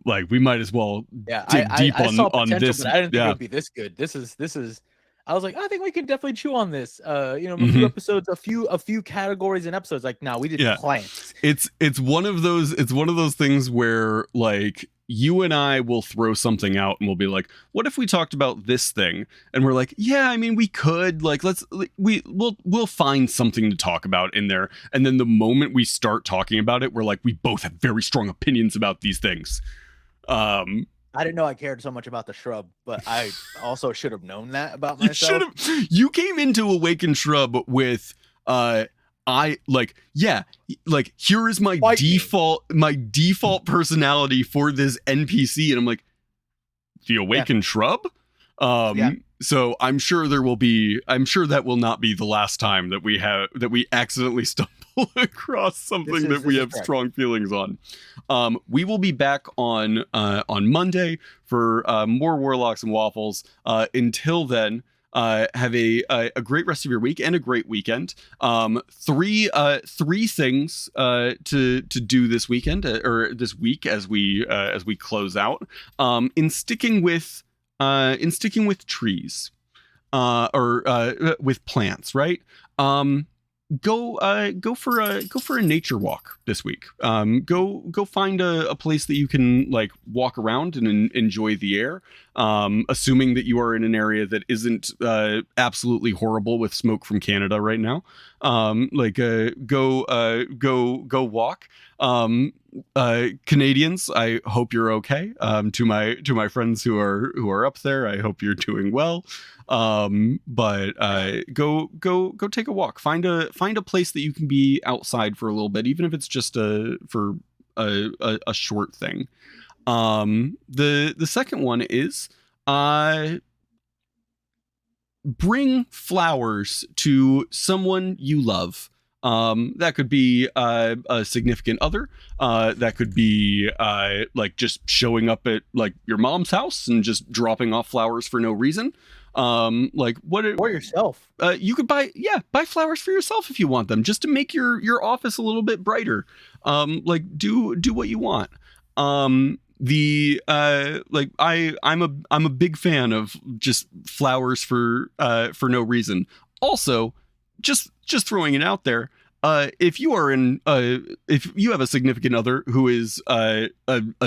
like, we might as well dig deep on this. But I didn't think it would be this good. This is. I was like, I think we can definitely chew on this. A few episodes, a few categories and episodes. Like, no, we did plants. It's one of those. It's one of those things where like you and I will throw something out and we'll be like, what if we talked about this thing? And we're like, yeah, I mean, we could like, we'll find something to talk about in there. And then the moment we start talking about it, we're like, we both have very strong opinions about these things. I didn't know I cared so much about the shrub, but I also should have known that about myself. You came into Awakened Shrub with, here is my default personality for this NPC, and I'm like, the Awakened Shrub. So I'm sure that will not be the last time that we accidentally stumble across something that we have strong feelings on. We will be back on Monday for more Warlocks and Waffles. Until then, have a great rest of your week and a great weekend. Three things to do this weekend or this week as we close out. In sticking with trees, or with plants, right? Go for a nature walk this week. Go find a place that you can like walk around and enjoy the air. Assuming that you are in an area that isn't absolutely horrible with smoke from Canada right now. Go walk. Canadians, I hope you're okay. To my friends who are up there, I hope you're doing well. But go take a walk. Find a place that you can be outside for a little bit, even if it's just for a short thing. The second one is bring flowers to someone you love. That could be a significant other. That could be like just showing up at like your mom's house and just dropping off flowers for no reason. Like what? Or yourself. You could buy flowers for yourself if you want them, just to make your office a little bit brighter. Like do what you want. Like I'm a big fan of just flowers for no reason. Also, just throwing it out there. If you are if you have a significant other who is a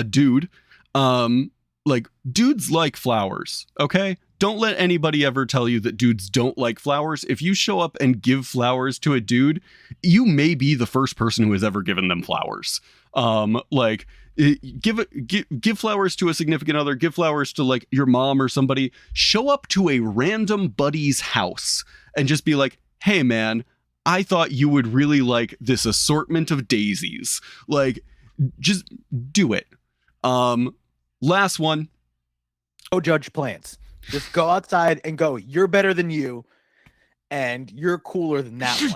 dude, like dudes like flowers, okay? Don't let anybody ever tell you that dudes don't like flowers. If you show up and give flowers to a dude, you may be the first person who has ever given them flowers. Like give flowers to a significant other, give flowers to like your mom or somebody. Show up to a random buddy's house and just be like, "Hey man, I thought you would really like this assortment of daisies." Like, just do it. Last one. Go judge plants. Just go outside and go, you're better than you, and you're cooler than that one.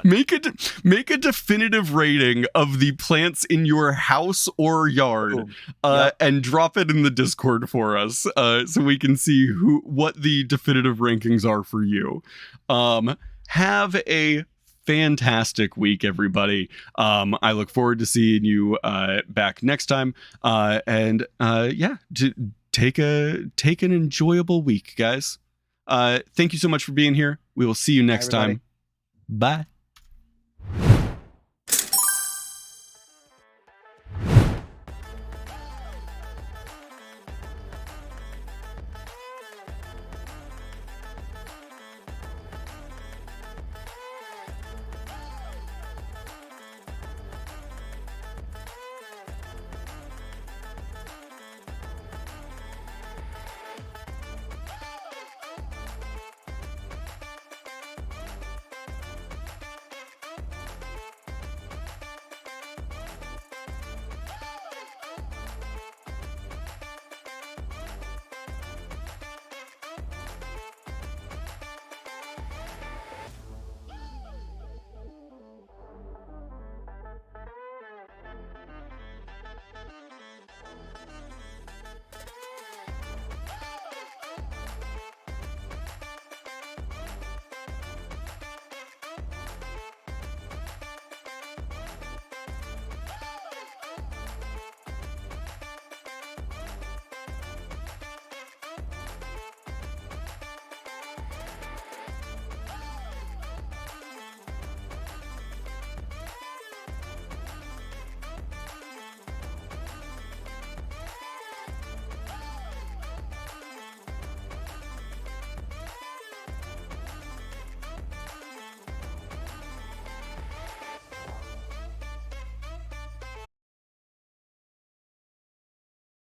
Make a definitive rating of the plants in your house or yard, and drop it in the Discord for us, so we can see what the definitive rankings are for you. Have a fantastic week, everybody. I look forward to seeing you back next time. And take an enjoyable week, guys. Thank you so much for being here. We will see you next time. Bye.